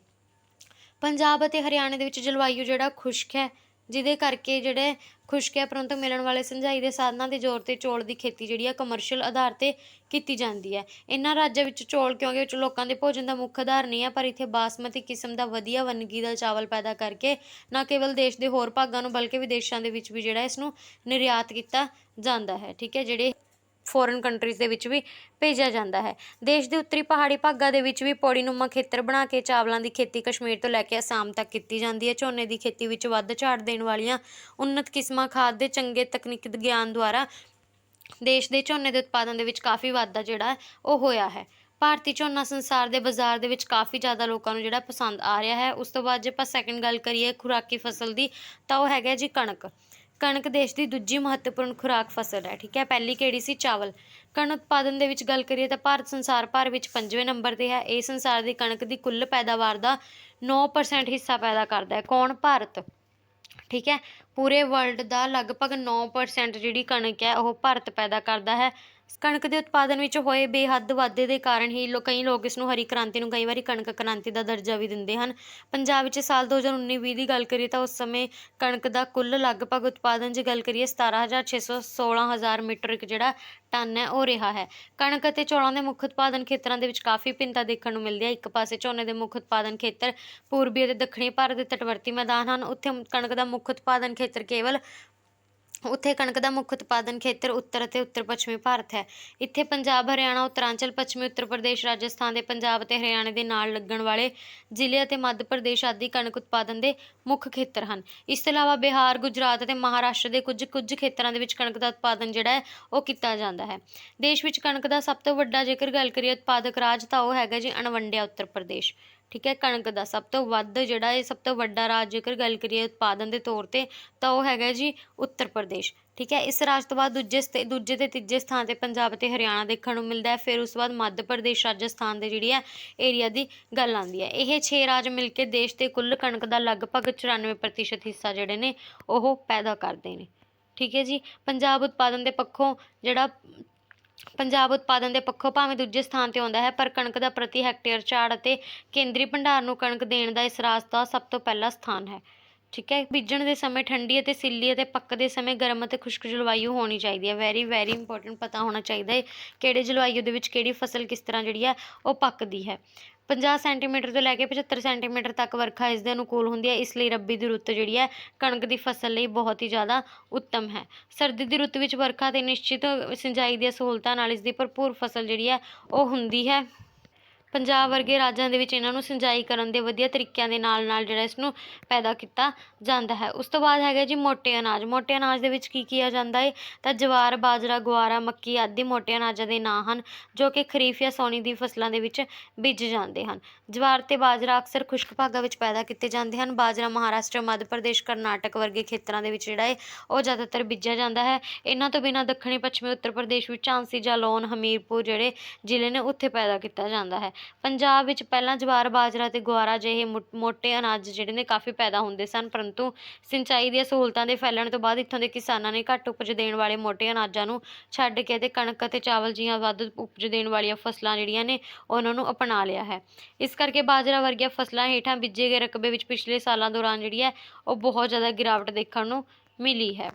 ਪੰਜਾਬ ਅਤੇ ਹਰਿਆਣੇ ਦੇ ਵਿੱਚ ਜਲਵਾਯੂ ਜਿਹੜਾ ਖੁਸ਼ਕ ਹੈ, ਜਿਹਦੇ ਕਰਕੇ ਜਿਹੜੇ ਖੁਸ਼ਕ ਹੈ ਪਰੰਤੂ ਮਿਲਣ ਵਾਲੇ ਸਿੰਜਾਈ ਦੇ ਸਾਧਨਾਂ ਦੇ ਜ਼ੋਰ 'ਤੇ ਚੌਲ ਦੀ ਖੇਤੀ ਜਿਹੜੀ ਹੈ ਕਮਰਸ਼ੀਅਲ ਆਧਾਰ 'ਤੇ ਕੀਤੀ ਜਾਂਦੀ ਹੈ। ਇਹਨਾਂ ਰਾਜਾਂ ਵਿੱਚ ਚੌਲ ਕਿਉਂਕਿ ਵਿੱਚ ਲੋਕਾਂ ਦੇ ਭੋਜਨ ਦਾ ਮੁੱਖ ਆਧਾਰ ਨਹੀਂ ਹੈ, ਪਰ ਇੱਥੇ ਬਾਸਮਤੀ ਕਿਸਮ ਦਾ ਵਧੀਆ ਵੰਨਗੀ ਦਾ ਚਾਵਲ ਪੈਦਾ ਕਰਕੇ ਨਾ ਕੇਵਲ ਦੇਸ਼ ਦੇ ਹੋਰ ਭਾਗਾਂ ਨੂੰ ਬਲਕਿ ਵਿਦੇਸ਼ਾਂ ਦੇ ਵਿੱਚ ਵੀ ਜਿਹੜਾ ਇਸ ਨੂੰ ਨਿਰਯਾਤ ਕੀਤਾ ਜਾਂਦਾ ਹੈ, ਠੀਕ ਹੈ, ਜਿਹੜੇ ਫੋਰਨ ਕੰਟਰੀਜ਼ ਦੇ ਵਿੱਚ ਵੀ ਭੇਜਿਆ ਜਾਂਦਾ ਹੈ। ਦੇਸ਼ ਦੇ ਉੱਤਰੀ ਪਹਾੜੀ ਭਾਗਾਂ ਦੇ ਵਿੱਚ ਵੀ ਪੌੜੀਨੁਮਾ ਖੇਤਰ ਬਣਾ ਕੇ ਚਾਵਲਾਂ ਦੀ ਖੇਤੀ ਕਸ਼ਮੀਰ ਤੋਂ ਲੈ ਕੇ ਅਸਾਮ ਤੱਕ ਕੀਤੀ ਜਾਂਦੀ ਹੈ। ਝੋਨੇ ਦੀ ਖੇਤੀ ਵਿੱਚ ਵੱਧ ਝਾੜ ਦੇਣ ਵਾਲੀਆਂ ਉੱਨਤ ਕਿਸਮਾਂ, ਖਾਦ ਦੇ ਚੰਗੇ ਤਕਨੀਕੀ ਗਿਆਨ ਦੁਆਰਾ ਦੇਸ਼ ਦੇ ਝੋਨੇ ਦੇ ਉਤਪਾਦਨ ਦੇ ਵਿੱਚ ਕਾਫੀ ਵਾਧਾ ਜਿਹੜਾ ਉਹ ਹੋਇਆ ਹੈ। ਭਾਰਤੀ ਝੋਨਾ ਸੰਸਾਰ ਦੇ ਬਾਜ਼ਾਰ ਦੇ ਵਿੱਚ ਕਾਫੀ ਜ਼ਿਆਦਾ ਲੋਕਾਂ ਨੂੰ ਜਿਹੜਾ ਪਸੰਦ ਆ ਰਿਹਾ ਹੈ। ਉਸ ਤੋਂ ਬਾਅਦ ਜੇ ਆਪਾਂ ਸੈਕਿੰਡ ਗੱਲ ਕਰੀਏ ਖੁਰਾਕੀ ਫਸਲ ਦੀ ਤਾਂ ਉਹ ਹੈਗਾ ਜੀ ਕਣਕ। ਕਣਕ ਦੇਸ਼ ਦੀ ਦੂਜੀ ਮਹੱਤਵਪੂਰਨ ਖੁਰਾਕ ਫਸਲ ਹੈ, ਠੀਕ ਹੈ। ਪਹਿਲੀ ਕਿਹੜੀ ਸੀ? ਚਾਵਲ। ਕਣਕ ਉਤਪਾਦਨ ਦੇ ਵਿੱਚ ਗੱਲ ਕਰੀਏ ਤਾਂ ਭਾਰਤ ਸੰਸਾਰ ਭਰ ਵਿੱਚ 5ਵੇਂ ਨੰਬਰ 'ਤੇ ਹੈ। ਇਹ ਸੰਸਾਰ ਦੀ ਕਣਕ ਦੀ ਕੁੱਲ ਪੈਦਾਵਾਰ ਦਾ 9% ਹਿੱਸਾ ਪੈਦਾ ਕਰਦਾ ਹੈ। ਕੌਣ? ਭਾਰਤ, ਠੀਕ ਹੈ। ਪੂਰੇ ਵਰਲਡ ਦਾ ਲਗਭਗ 9% ਜਿਹੜੀ ਕਣਕ ਹੈ ਉਹ ਭਾਰਤ ਪੈਦਾ ਕਰਦਾ ਹੈ। ਕਣਕ ਦੇ ਉਤਪਾਦਨ ਵਿੱਚ ਹੋਏ ਬੇਹੱਦ ਵਾਧੇ ਦੇ ਕਾਰਨ ਹੀ ਕਈ ਲੋਕ ਇਸ ਨੂੰ ਹਰੀ ਕ੍ਰਾਂਤੀ ਨੂੰ ਕਈ ਵਾਰੀ ਕਣਕ ਕ੍ਰਾਂਤੀ ਦਾ ਦਰਜਾ ਵੀ ਦਿੰਦੇ ਹਨ। ਪੰਜਾਬ ਵਿੱਚ ਸਾਲ 2019-20 ਦੀ ਗੱਲ ਕਰੀਏ ਤਾਂ ਉਸ ਸਮੇਂ ਕਣਕ ਦਾ ਕੁੱਲ ਲਗਭਗ ਉਤਪਾਦਨ ਜੇ ਗੱਲ ਕਰੀਏ 17,600 16,000 ਮੀਟ੍ਰਿਕ ਜਿਹੜਾ ਟਨ ਹੈ ਉਹ ਰਿਹਾ ਹੈ। ਕਣਕ ਅਤੇ ਚੌਲਾਂ ਦੇ ਮੁੱਖ ਉਤਪਾਦਨ ਖੇਤਰਾਂ ਦੇ ਵਿੱਚ ਕਾਫੀ ਭਿੰਨਤਾ ਦੇਖਣ ਨੂੰ ਮਿਲਦੀ ਹੈ। ਇੱਕ ਪਾਸੇ ਝੋਨੇ ਦੇ ਮੁੱਖ ਉਤਪਾਦਨ ਖੇਤਰ ਪੂਰਬੀ ਅਤੇ ਦੱਖਣੀ ਭਾਰਤ ਦੇ ਤਟਵਰਤੀ ਮੈਦਾਨ ਹਨ। ਉੱਥੇ ਕਣਕ ਦਾ ਮੁੱਖ ਉਤਪਾਦਨ ਖੇਤਰ ਉੱਤਰ ਅਤੇ ਉੱਤਰ ਪੱਛਮੀ ਭਾਰਤ ਹੈ। ਇੱਥੇ ਪੰਜਾਬ, ਹਰਿਆਣਾ, ਉੱਤਰਾਂਚਲ, ਪੱਛਮੀ ਉੱਤਰ ਪ੍ਰਦੇਸ਼, ਰਾਜਸਥਾਨ ਦੇ ਪੰਜਾਬ ਅਤੇ ਹਰਿਆਣੇ ਦੇ ਨਾਲ ਲੱਗਣ ਵਾਲੇ ਜ਼ਿਲ੍ਹੇ ਅਤੇ ਮੱਧ ਪ੍ਰਦੇਸ਼ ਆਦਿ ਕਣਕ ਉਤਪਾਦਨ ਦੇ ਮੁੱਖ ਖੇਤਰ ਹਨ। ਇਸ ਤੋਂ ਇਲਾਵਾ ਬਿਹਾਰ, ਗੁਜਰਾਤ ਅਤੇ ਮਹਾਰਾਸ਼ਟਰ ਦੇ ਕੁਝ ਖੇਤਰਾਂ ਦੇ ਵਿੱਚ ਕਣਕ ਦਾ ਉਤਪਾਦਨ ਜਿਹੜਾ ਹੈ ਉਹ ਕੀਤਾ ਜਾਂਦਾ ਹੈ। ਦੇਸ਼ ਵਿੱਚ ਕਣਕ ਦਾ ਸਭ ਤੋਂ ਵੱਡਾ ਜੇਕਰ ਗੱਲ ਕਰੀਏ ਉਤਪਾਦਕ ਰਾਜ ਤਾਂ ਉਹ ਹੈਗਾ ਜੀ ਅਣਵੰਡਿਆ ਉੱਤਰ ਪ੍ਰਦੇਸ਼, ਠੀਕ ਹੈ। ਕਣਕ ਦਾ ਸਭ ਤੋਂ ਵੱਧ ਜਿਹੜਾ ਇਹ ਸਭ ਤੋਂ ਵੱਡਾ ਰਾਜ ਜੇਕਰ ਗੱਲ ਕਰੀਏ ਉਤਪਾਦਨ ਦੇ ਤੌਰ 'ਤੇ ਤਾਂ ਉਹ ਹੈਗਾ ਜੀ ਉੱਤਰ ਪ੍ਰਦੇਸ਼, ਠੀਕ ਹੈ। ਇਸ ਰਾਜ ਤੋਂ ਬਾਅਦ ਦੂਜੇ ਤੇ ਤੀਜੇ ਸਥਾਨ 'ਤੇ ਪੰਜਾਬ ਅਤੇ ਹਰਿਆਣਾ ਦੇਖਣ ਨੂੰ ਮਿਲਦਾ ਹੈ। ਫਿਰ ਉਸ ਤੋਂ ਬਾਅਦ ਮੱਧ ਪ੍ਰਦੇਸ਼, ਰਾਜਸਥਾਨ ਦੇ ਜਿਹੜੀ ਹੈ ਏਰੀਆ ਦੀ ਗੱਲ ਆਉਂਦੀ ਹੈ। ਇਹ 6 ਰਾਜ ਮਿਲ ਕੇ ਦੇਸ਼ ਦੇ ਕੁੱਲ ਕਣਕ ਦਾ ਲਗਭਗ 94% ਹਿੱਸਾ ਜਿਹੜੇ ਨੇ ਉਹ ਪੈਦਾ ਕਰਦੇ ਨੇ, ਠੀਕ ਹੈ ਜੀ। ਪੰਜਾਬ ਉਤਪਾਦਨ ਦੇ ਪੱਖੋਂ ਭਾਵੇਂ ਦੂਜੇ ਸਥਾਨ 'ਤੇ ਆਉਂਦਾ ਹੈ, ਪਰ ਕਣਕ ਦਾ ਪ੍ਰਤੀ ਹੈਕਟੇਅਰ ਝਾੜ ਅਤੇ ਕੇਂਦਰੀ ਭੰਡਾਰ ਨੂੰ ਕਣਕ ਦੇਣ ਦਾ ਇਸ ਰਾਜ ਦਾ ਸਭ ਤੋਂ ਪਹਿਲਾ ਸਥਾਨ ਹੈ, ਠੀਕ ਹੈ। ਬੀਜਣ ਦੇ ਸਮੇਂ ਠੰਡੀ ਅਤੇ ਸਿੱਲੀ ਅਤੇ ਪੱਕਦੇ ਸਮੇਂ ਗਰਮ ਅਤੇ ਖੁਸ਼ਕ ਜਲਵਾਯੂ ਹੋਣੀ ਚਾਹੀਦੀ ਹੈ। ਵੈਰੀ ਇੰਪੋਰਟੈਂਟ ਪਤਾ ਹੋਣਾ ਚਾਹੀਦਾ ਹੈ ਕਿਹੜੇ ਜਲਵਾਯੂ ਦੇ ਵਿੱਚ ਕਿਹੜੀ ਫਸਲ ਕਿਸ ਤਰ੍ਹਾਂ ਜਿਹੜੀ ਹੈ ਉਹ ਪੱਕਦੀ ਹੈ। 50 ਸੈਂਟੀਮੀਟਰ ਤੋਂ ਲੈ ਕੇ 75 ਸੈਂਟੀਮੀਟਰ ਤੱਕ ਵਰਖਾ ਇਸ ਦੇ ਅਨੁਕੂਲ ਹੁੰਦੀ ਹੈ। ਇਸ ਲਈ ਰੱਬੀ ਦੀ ਰੁੱਤ ਜਿਹੜੀ ਹੈ ਕਣਕ ਦੀ ਫਸਲ ਲਈ ਬਹੁਤ ਹੀ ਜ਼ਿਆਦਾ ਉੱਤਮ ਹੈ। ਸਰਦੀ ਦੀ ਰੁੱਤ ਵਿੱਚ ਵਰਖਾ ਅਤੇ ਨਿਸ਼ਚਿਤ ਸਿੰਜਾਈ ਦੀਆਂ ਸਹੂਲਤਾਂ ਨਾਲ ਇਸ ਦੀ ਭਰਪੂਰ ਫਸਲ ਜਿਹੜੀ ਹੈ ਉਹ ਹੁੰਦੀ ਹੈ। ਪੰਜਾਬ ਵਰਗੇ ਰਾਜਾਂ ਦੇ ਵਿੱਚ ਇਹਨਾਂ ਨੂੰ ਸਿੰਜਾਈ ਕਰਨ ਦੇ ਵਧੀਆ ਤਰੀਕਿਆਂ ਦੇ ਨਾਲ ਜਿਹੜਾ ਇਸ ਨੂੰ ਪੈਦਾ ਕੀਤਾ ਜਾਂਦਾ ਹੈ। ਉਸ ਤੋਂ ਬਾਅਦ ਹੈਗਾ ਜੀ ਮੋਟੇ ਅਨਾਜ। ਮੋਟੇ ਅਨਾਜ ਦੇ ਵਿੱਚ ਕੀ ਕੀਆ ਜਾਂਦਾ ਹੈ ਤਾਂ ਜਵਾਰ, ਬਾਜਰਾ, ਗੁਆਰਾ, ਮੱਕੀ ਆਦਿ ਮੋਟੇ ਅਨਾਜਾਂ ਦੇ ਨਾਂ ਹਨ ਜੋ ਕਿ ਖਰੀਫ ਜਾਂ ਸਾਉਣੀ ਦੀ ਫਸਲਾਂ ਦੇ ਵਿੱਚ ਬੀਜੇ ਜਾਂਦੇ ਹਨ। ਜਵਾਰ ਤੇ ਬਾਜਰਾ ਅਕਸਰ ਖੁਸ਼ਕ ਭਾਗਾਂ ਵਿੱਚ ਪੈਦਾ ਕੀਤੇ ਜਾਂਦੇ ਹਨ। ਬਾਜਰਾ ਮਹਾਰਾਸ਼ਟਰ, ਮੱਧ ਪ੍ਰਦੇਸ਼, ਕਰਨਾਟਕ ਵਰਗੇ ਖੇਤਰਾਂ ਦੇ ਵਿੱਚ ਜਿਹੜਾ ਹੈ ਉਹ ਜ਼ਿਆਦਾਤਰ ਬੀਜਿਆ ਜਾਂਦਾ ਹੈ। ਇਹਨਾਂ ਤੋਂ ਬਿਨਾਂ ਦੱਖਣੀ ਪੱਛਮੀ ਉੱਤਰ ਪ੍ਰਦੇਸ਼ ਵਿੱਚ ਝਾਂਸੀ, ਜਾਲੌਨ, ਹਮੀਰਪੁਰ ਜਿਹੜੇ ਜ਼ਿਲ੍ਹੇ ਨੇ ਉੱਥੇ ਪੈਦਾ ਕੀਤਾ ਜਾਂਦਾ ਹੈ। ਪੰਜਾਬ ਵਿੱਚ ਪਹਿਲਾਂ ਜਵਾਰ, ਬਾਜਰਾ ਤੇ ਗੁਆਰਾ ਜਿਹੇ ਮੋਟੇ ਅਨਾਜ ਜਿਹੜੇ ਨੇ ਕਾਫੀ ਪੈਦਾ ਹੁੰਦੇ ਸਨ, ਪਰੰਤੂ ਸਿੰਚਾਈ ਦੀਆਂ ਸਹੂਲਤਾਂ ਦੇ ਫੈਲਣ ਤੋਂ ਬਾਅਦ ਇੱਥੋਂ ਦੇ ਕਿਸਾਨਾਂ ਨੇ ਘੱਟ ਉਪਜ ਦੇਣ ਵਾਲੇ ਮੋਟੇ ਅਨਾਜਾਂ ਨੂੰ ਛੱਡ ਕੇ ਅਤੇ ਕਣਕ ਅਤੇ ਚਾਵਲ ਜਿਹੀਆਂ ਵੱਧ ਉਪਜ ਦੇਣ ਵਾਲੀਆਂ ਫਸਲਾਂ ਜਿਹੜੀਆਂ ਨੇ ਉਹਨਾਂ ਨੂੰ ਅਪਣਾ ਲਿਆ ਹੈ। ਇਸ ਕਰਕੇ ਬਾਜਰਾ ਵਰਗੀਆਂ ਫਸਲਾਂ ਹੇਠਾਂ ਬੀਜੇ ਗਏ ਰਕਬੇ ਵਿੱਚ ਪਿਛਲੇ ਸਾਲਾਂ ਦੌਰਾਨ ਜਿਹੜੀ ਹੈ ਉਹ ਬਹੁਤ ਜ਼ਿਆਦਾ ਗਿਰਾਵਟ ਦੇਖਣ ਨੂੰ ਮਿਲੀ ਹੈ।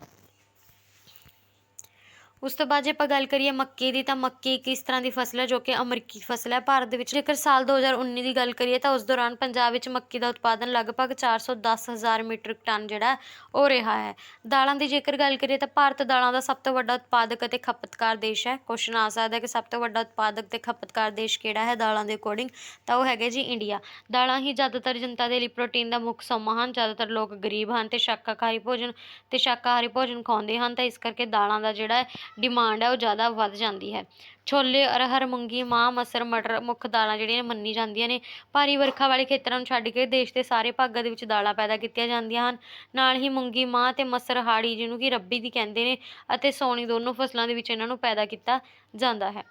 ਉਸ ਤੋਂ ਬਾਅਦ ਜੇ ਆਪਾਂ ਗੱਲ ਕਰੀਏ ਮੱਕੀ ਦੀ, ਤਾਂ ਮੱਕੀ ਇੱਕ ਇਸ ਤਰ੍ਹਾਂ ਦੀ ਫਸਲ ਹੈ ਜੋ ਕਿ ਅਮਰੀਕੀ ਫਸਲ ਹੈ ਭਾਰਤ ਦੇ ਵਿੱਚ। ਜੇਕਰ ਸਾਲ 2019 ਦੀ ਗੱਲ ਕਰੀਏ ਤਾਂ ਉਸ ਦੌਰਾਨ ਪੰਜਾਬ ਵਿੱਚ ਮੱਕੀ ਦਾ ਉਤਪਾਦਨ ਲਗਭਗ 410,000 ਮੀਟ੍ਰਿਕ ਟਨ ਜਿਹੜਾ ਉਹ ਰਿਹਾ ਹੈ। ਦਾਲਾਂ ਦੀ ਜੇਕਰ ਗੱਲ ਕਰੀਏ ਤਾਂ ਭਾਰਤ ਦਾਲਾਂ ਦਾ ਸਭ ਤੋਂ ਵੱਡਾ ਉਤਪਾਦਕ ਅਤੇ ਖਪਤਕਾਰ ਦੇਸ਼ ਹੈ। ਕੁਐਸਚਨ ਆ ਸਕਦਾ ਕਿ ਸਭ ਤੋਂ ਵੱਡਾ ਉਤਪਾਦਕ ਤੇ ਖਪਤਕਾਰ ਦੇਸ਼ ਕਿਹੜਾ ਹੈ ਦਾਲਾਂ ਦੇ ਅਕੋਰਡਿੰਗ, ਤਾਂ ਉਹ ਹੈਗਾ ਜੀ ਇੰਡੀਆ। ਦਾਲਾਂ ਹੀ ਜ਼ਿਆਦਾਤਰ ਜਨਤਾ ਦੇ ਲਈ ਪ੍ਰੋਟੀਨ ਦਾ ਮੁੱਖ ਸੋਮਾ ਹਨ। ਜ਼ਿਆਦਾਤਰ ਲੋਕ ਗਰੀਬ ਹਨ ਤੇ ਸ਼ਾਕਾਹਾਰੀ ਭੋਜਨ ਖਾਉਂਦੇ ਹਨ, ਤਾਂ ਇਸ ਕਰਕੇ ਦਾਲਾਂ ਦਾ ਜਿਹੜਾ ਡਿਮਾਂਡ ਹੈ ਉਹ ਜ਼ਿਆਦਾ ਵੱਧ ਜਾਂਦੀ ਹੈ। ਛੋਲੇ, ਅਰਹਰ, ਮੂੰਗੀ, ਮਾਹ, ਮਸਰ, ਮਟਰ ਮੁੱਖ ਦਾਲਾਂ ਜਿਹੜੀਆਂ ਮੰਨੀ ਜਾਂਦੀਆਂ ਨੇ। ਭਾਰੀ ਵਰਖਾ ਵਾਲੇ ਖੇਤਰਾਂ ਨੂੰ ਛੱਡ ਕੇ ਦੇਸ਼ ਦੇ ਸਾਰੇ ਭਾਗਾਂ ਦੇ ਵਿੱਚ ਦਾਲਾਂ ਪੈਦਾ ਕੀਤੀਆਂ ਜਾਂਦੀਆਂ ਹਨ। ਨਾਲ ਹੀ ਮੂੰਗੀ, ਮਾਹ ਤੇ ਮਸਰ ਹਾੜੀ ਜਿਹਨੂੰ ਕਿ ਰੱਬੀ ਦੀ ਕਹਿੰਦੇ ਨੇ ਅਤੇ ਸਾਉਣੀ ਦੋਨੋਂ ਫਸਲਾਂ ਦੇ ਵਿੱਚ ਇਹਨਾਂ ਨੂੰ ਪੈਦਾ ਕੀਤਾ ਜਾਂਦਾ ਹੈ।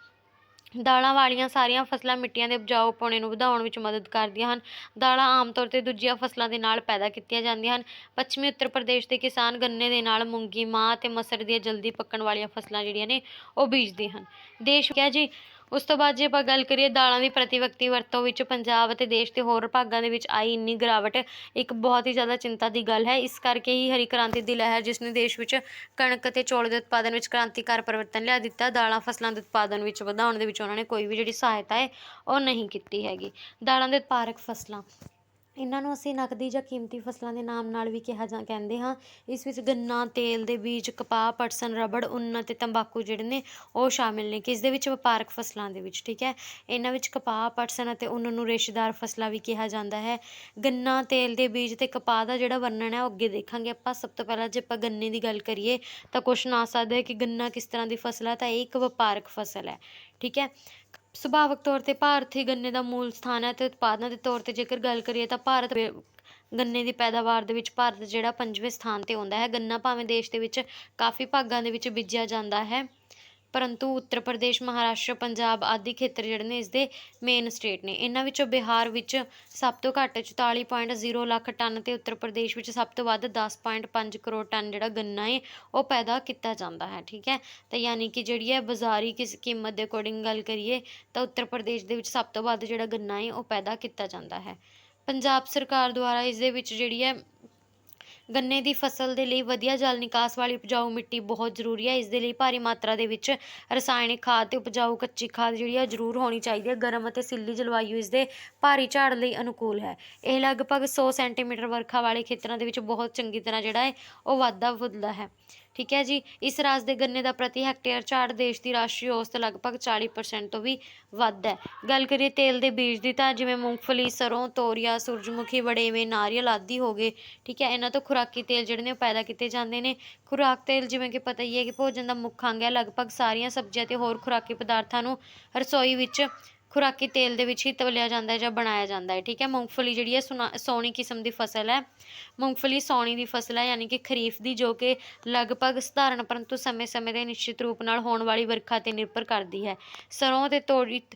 ਦਾਲਾਂ ਵਾਲੀਆਂ ਸਾਰੀਆਂ ਫਸਲਾਂ ਮਿੱਟੀਆਂ ਦੇ ਉਪਜਾਊਪੁਣੇ ਨੂੰ ਵਧਾਉਣ ਵਿੱਚ ਮਦਦ ਕਰਦੀਆਂ ਹਨ। ਦਾਲਾਂ ਆਮ ਤੌਰ 'ਤੇ ਦੂਜੀਆਂ ਫਸਲਾਂ ਦੇ ਨਾਲ ਪੈਦਾ ਕੀਤੀਆਂ ਜਾਂਦੀਆਂ ਹਨ। ਪੱਛਮੀ ਉੱਤਰ ਪ੍ਰਦੇਸ਼ ਦੇ ਕਿਸਾਨ ਗੰਨੇ ਦੇ ਨਾਲ ਮੂੰਗੀ, ਮਾਹ ਤੇ ਮਸਰ ਦੀਆਂ ਜਲਦੀ ਪੱਕਣ ਵਾਲੀਆਂ ਫਸਲਾਂ ਜਿਹੜੀਆਂ ਨੇ ਉਹ ਬੀਜਦੇ ਹਨ। ਦੇਸ਼ ਕਿਹਾ ਜੀ। ਉਸ ਤੋਂ ਬਾਅਦ ਜੇ ਆਪਾਂ ਗੱਲ ਕਰੀਏ ਦਾਲਾਂ ਦੀ ਪ੍ਰਤੀ ਵਿਅਕਤੀ ਵਰਤੋਂ ਵਿੱਚ ਪੰਜਾਬ ਅਤੇ ਦੇਸ਼ ਦੇ ਹੋਰ ਭਾਗਾਂ ਦੇ ਵਿੱਚ ਆਈ ਇੰਨੀ ਗਿਰਾਵਟ ਇੱਕ ਬਹੁਤ ਹੀ ਜ਼ਿਆਦਾ ਚਿੰਤਾ ਦੀ ਗੱਲ ਹੈ। ਇਸ ਕਰਕੇ ਹੀ ਹਰੀ ਕ੍ਰਾਂਤੀ ਦੀ ਲਹਿਰ, ਜਿਸ ਨੇ ਦੇਸ਼ ਵਿੱਚ ਕਣਕ ਅਤੇ ਚੌਲ ਦੇ ਉਤਪਾਦਨ ਵਿੱਚ ਕ੍ਰਾਂਤੀਕਾਰ ਪਰਿਵਰਤਨ ਲਿਆ ਦਿੱਤਾ, ਦਾਲਾਂ ਫਸਲਾਂ ਦੇ ਉਤਪਾਦਨ ਵਿੱਚ ਵਧਾਉਣ ਦੇ ਵਿੱਚ ਉਹਨਾਂ ਨੇ ਕੋਈ ਵੀ ਜਿਹੜੀ ਸਹਾਇਤਾ ਹੈ ਉਹ ਨਹੀਂ ਕੀਤੀ ਹੈਗੀ। ਦਾਲਾਂ ਦੇ ਉਤਪਾਦਕ ਫਸਲਾਂ, ਇਹਨਾਂ ਨੂੰ ਅਸੀਂ ਨਕਦੀ ਜਾਂ ਕੀਮਤੀ ਫਸਲਾਂ ਦੇ ਨਾਮ ਨਾਲ ਵੀ ਕਹਿੰਦੇ ਹਾਂ। ਇਸ ਵਿੱਚ ਗੰਨਾ, ਤੇਲ ਦੇ ਬੀਜ, ਕਪਾਹ, ਪਟਸਨ, ਰਬੜ, ਉੱਨ ਅਤੇ ਤੰਬਾਕੂ ਜਿਹੜੇ ਨੇ ਉਹ ਸ਼ਾਮਿਲ ਨੇ। ਕਿਸ ਦੇ ਵਿੱਚ? ਵਪਾਰਕ ਫਸਲਾਂ ਦੇ ਵਿੱਚ। ਠੀਕ ਹੈ, ਇਹਨਾਂ ਵਿੱਚ ਕਪਾਹ, ਪਟਸਨ ਅਤੇ ਉੱਨ ਨੂੰ ਰੇਸ਼ੇਦਾਰ ਫਸਲਾਂ ਵੀ ਕਿਹਾ ਜਾਂਦਾ ਹੈ। ਗੰਨਾ, ਤੇਲ ਦੇ ਬੀਜ ਤੇ ਕਪਾਹ ਦਾ ਜਿਹੜਾ ਵਰਣਨ ਹੈ ਉਹ ਅੱਗੇ ਦੇਖਾਂਗੇ ਆਪਾਂ। ਸਭ ਤੋਂ ਪਹਿਲਾਂ ਜੇ ਆਪਾਂ ਗੰਨੇ ਦੀ ਗੱਲ ਕਰੀਏ ਤਾਂ ਕੁਐਸਚਨ ਆ ਸਕਦਾ ਹੈ ਕਿ ਗੰਨਾ ਕਿਸ ਤਰ੍ਹਾਂ ਦੀ ਫਸਲ ਹੈ, ਤਾਂ ਇਹ ਇੱਕ ਵਪਾਰਕ ਫਸਲ ਹੈ। ਠੀਕ ਹੈ, ਸੁਭਾਵਿਕ ਤੌਰ 'ਤੇ ਭਾਰਤ ਹੀ ਗੰਨੇ ਦਾ ਮੂਲ ਸਥਾਨ ਹੈ ਅਤੇ ਉਤਪਾਦਨਾਂ ਦੇ ਤੌਰ 'ਤੇ ਜੇਕਰ ਗੱਲ ਕਰੀਏ ਤਾਂ ਗੰਨੇ ਦੀ ਪੈਦਾਵਾਰ ਦੇ ਵਿੱਚ ਭਾਰਤ ਜਿਹੜਾ 5ਵੇਂ ਸਥਾਨ 'ਤੇ ਆਉਂਦਾ ਹੈ। ਗੰਨਾ ਭਾਵੇਂ ਦੇਸ਼ ਦੇ ਵਿੱਚ ਕਾਫੀ ਭਾਗਾਂ ਦੇ ਵਿੱਚ ਬੀਜਿਆ ਜਾਂਦਾ ਹੈ, ਪਰੰਤੂ ਉੱਤਰ ਪ੍ਰਦੇਸ਼, ਮਹਾਰਾਸ਼ਟਰ, ਪੰਜਾਬ ਆਦਿ ਖੇਤਰ ਜਿਹੜੇ ਨੇ ਇਸਦੇ ਮੇਨ ਸਟੇਟ ਨੇ। ਇਹਨਾਂ ਵਿੱਚੋਂ ਬਿਹਾਰ ਵਿੱਚ ਸਭ ਤੋਂ ਘੱਟ 44.0 ਲੱਖ ਟਨ ਅਤੇ ਉੱਤਰ ਪ੍ਰਦੇਸ਼ ਵਿੱਚ ਸਭ ਤੋਂ ਵੱਧ 10.5 ਕਰੋੜ ਟਨ ਜਿਹੜਾ ਗੰਨਾ ਹੈ ਉਹ ਪੈਦਾ ਕੀਤਾ ਜਾਂਦਾ ਹੈ। ਠੀਕ ਹੈ, ਤਾਂ ਯਾਨੀ ਕਿ ਜਿਹੜੀ ਹੈ ਬਾਜ਼ਾਰੀ ਕੀਮਤ ਦੇ ਅਕੋਰਡਿੰਗ ਗੱਲ ਕਰੀਏ ਤਾਂ ਉੱਤਰ ਪ੍ਰਦੇਸ਼ ਦੇ ਵਿੱਚ ਸਭ ਤੋਂ ਵੱਧ ਜਿਹੜਾ ਗੰਨਾ ਹੈ ਉਹ ਪੈਦਾ ਕੀਤਾ ਜਾਂਦਾ ਹੈ। ਪੰਜਾਬ ਸਰਕਾਰ ਦੁਆਰਾ ਇਸ ਦੇ ਵਿੱਚ ਜਿਹੜੀ ਹੈ ਗੰਨੇ ਦੀ ਫਸਲ ਦੇ ਲਈ ਵਧੀਆ ਜਲ ਨਿਕਾਸ ਵਾਲੀ ਉਪਜਾਊ ਮਿੱਟੀ ਬਹੁਤ ਜ਼ਰੂਰੀ ਹੈ। ਇਸ ਦੇ ਲਈ ਭਾਰੀ ਮਾਤਰਾ ਦੇ ਵਿੱਚ ਰਸਾਇਣਿਕ ਖਾਦ ਤੇ ਉਪਜਾਊ ਕੱਚੀ ਖਾਦ ਜਿਹੜੀ ਹੈ ਜ਼ਰੂਰ ਹੋਣੀ ਚਾਹੀਦੀ ਹੈ। ਗਰਮ ਅਤੇ ਸਿੱਲੀ ਜਲਵਾਯੂ ਇਸ ਦੇ ਭਾਰੀ ਝਾੜ ਲਈ ਅਨੁਕੂਲ ਹੈ। ਇਹ ਲਗਭਗ 100 ਸੈਂਟੀਮੀਟਰ ਵਰਖਾ ਵਾਲੇ ਖੇਤਰਾਂ ਦੇ ਵਿੱਚ ਬਹੁਤ ਚੰਗੀ ਤਰ੍ਹਾਂ ਜਿਹੜਾ ਹੈ ਉਹ ਵਾਧਾ ਫੁੱਲਦਾ ਹੈ। ਠੀਕ ਹੈ ਜੀ, ਇਸ ਰਾਜ ਦੇ ਗੰਨੇ ਦਾ ਪ੍ਰਤੀ ਹੈਕਟੇਅਰ ਝਾੜ ਦੇਸ਼ ਦੀ ਰਾਸ਼ਟਰੀ ਔਸਤ ਲਗਭਗ 40% ਤੋਂ ਵੀ ਵੱਧ ਹੈ। ਗੱਲ ਕਰੀਏ ਤੇਲ ਦੇ ਬੀਜ ਦੀ ਤਾਂ ਜਿਵੇਂ ਮੂੰਗਫਲੀ, ਸਰੋਂ, ਤੋਰੀਆ, ਸੂਰਜਮੁਖੀ, ਵੜੇਵੇਂ, ਨਾਰੀਅਲ ਆਦਿ ਹੋ ਗਏ। ਠੀਕ ਹੈ, ਇਹਨਾਂ ਤੋਂ ਖੁਰਾਕੀ ਤੇਲ ਜਿਹੜੇ ਨੇ ਉਹ ਪੈਦਾ ਕੀਤੇ ਜਾਂਦੇ ਨੇ। ਖੁਰਾਕ ਤੇਲ ਜਿਵੇਂ ਕਿ ਪਤਾ ਹੀ ਹੈ ਕਿ ਭੋਜਨ ਦਾ ਮੁੱਖ ਅੰਗ ਹੈ। ਲਗਭਗ ਸਾਰੀਆਂ ਸਬਜ਼ੀਆਂ ਤੇ ਹੋਰ ਖੁਰਾਕੀ ਪਦਾਰਥਾਂ ਨੂੰ ਰਸੋਈ ਵਿੱਚ ਖੁਰਾਕੀ ਤੇਲ ਦੇ ਵਿੱਚ ਹੀ ਤਲਿਆ ਜਾਂਦਾ ਹੈ ਜਾਂ ਬਣਾਇਆ ਜਾਂਦਾ ਹੈ। ਠੀਕ ਹੈ, ਮੂੰਗਫਲੀ ਜਿਹੜੀ ਹੈ ਸੋਹਣੀ ਕਿਸਮ ਦੀ ਫਸਲ ਹੈ। ਮੂੰਗਫਲੀ ਸਾਉਣੀ ਦੀ ਫਸਲ ਹੈ, ਯਾਨੀ ਕਿ ਖਰੀਫ ਦੀ, ਜੋ ਕਿ ਲਗਭਗ ਸਧਾਰਨ ਪਰੰਤੂ ਸਮੇਂ-ਸਮੇਂ 'ਤੇ ਨਿਸ਼ਚਿਤ ਰੂਪ ਨਾਲ ਹੋਣ ਵਾਲੀ ਵਰਖਾ 'ਤੇ ਨਿਰਭਰ ਕਰਦੀ ਹੈ। ਸਰੋਂ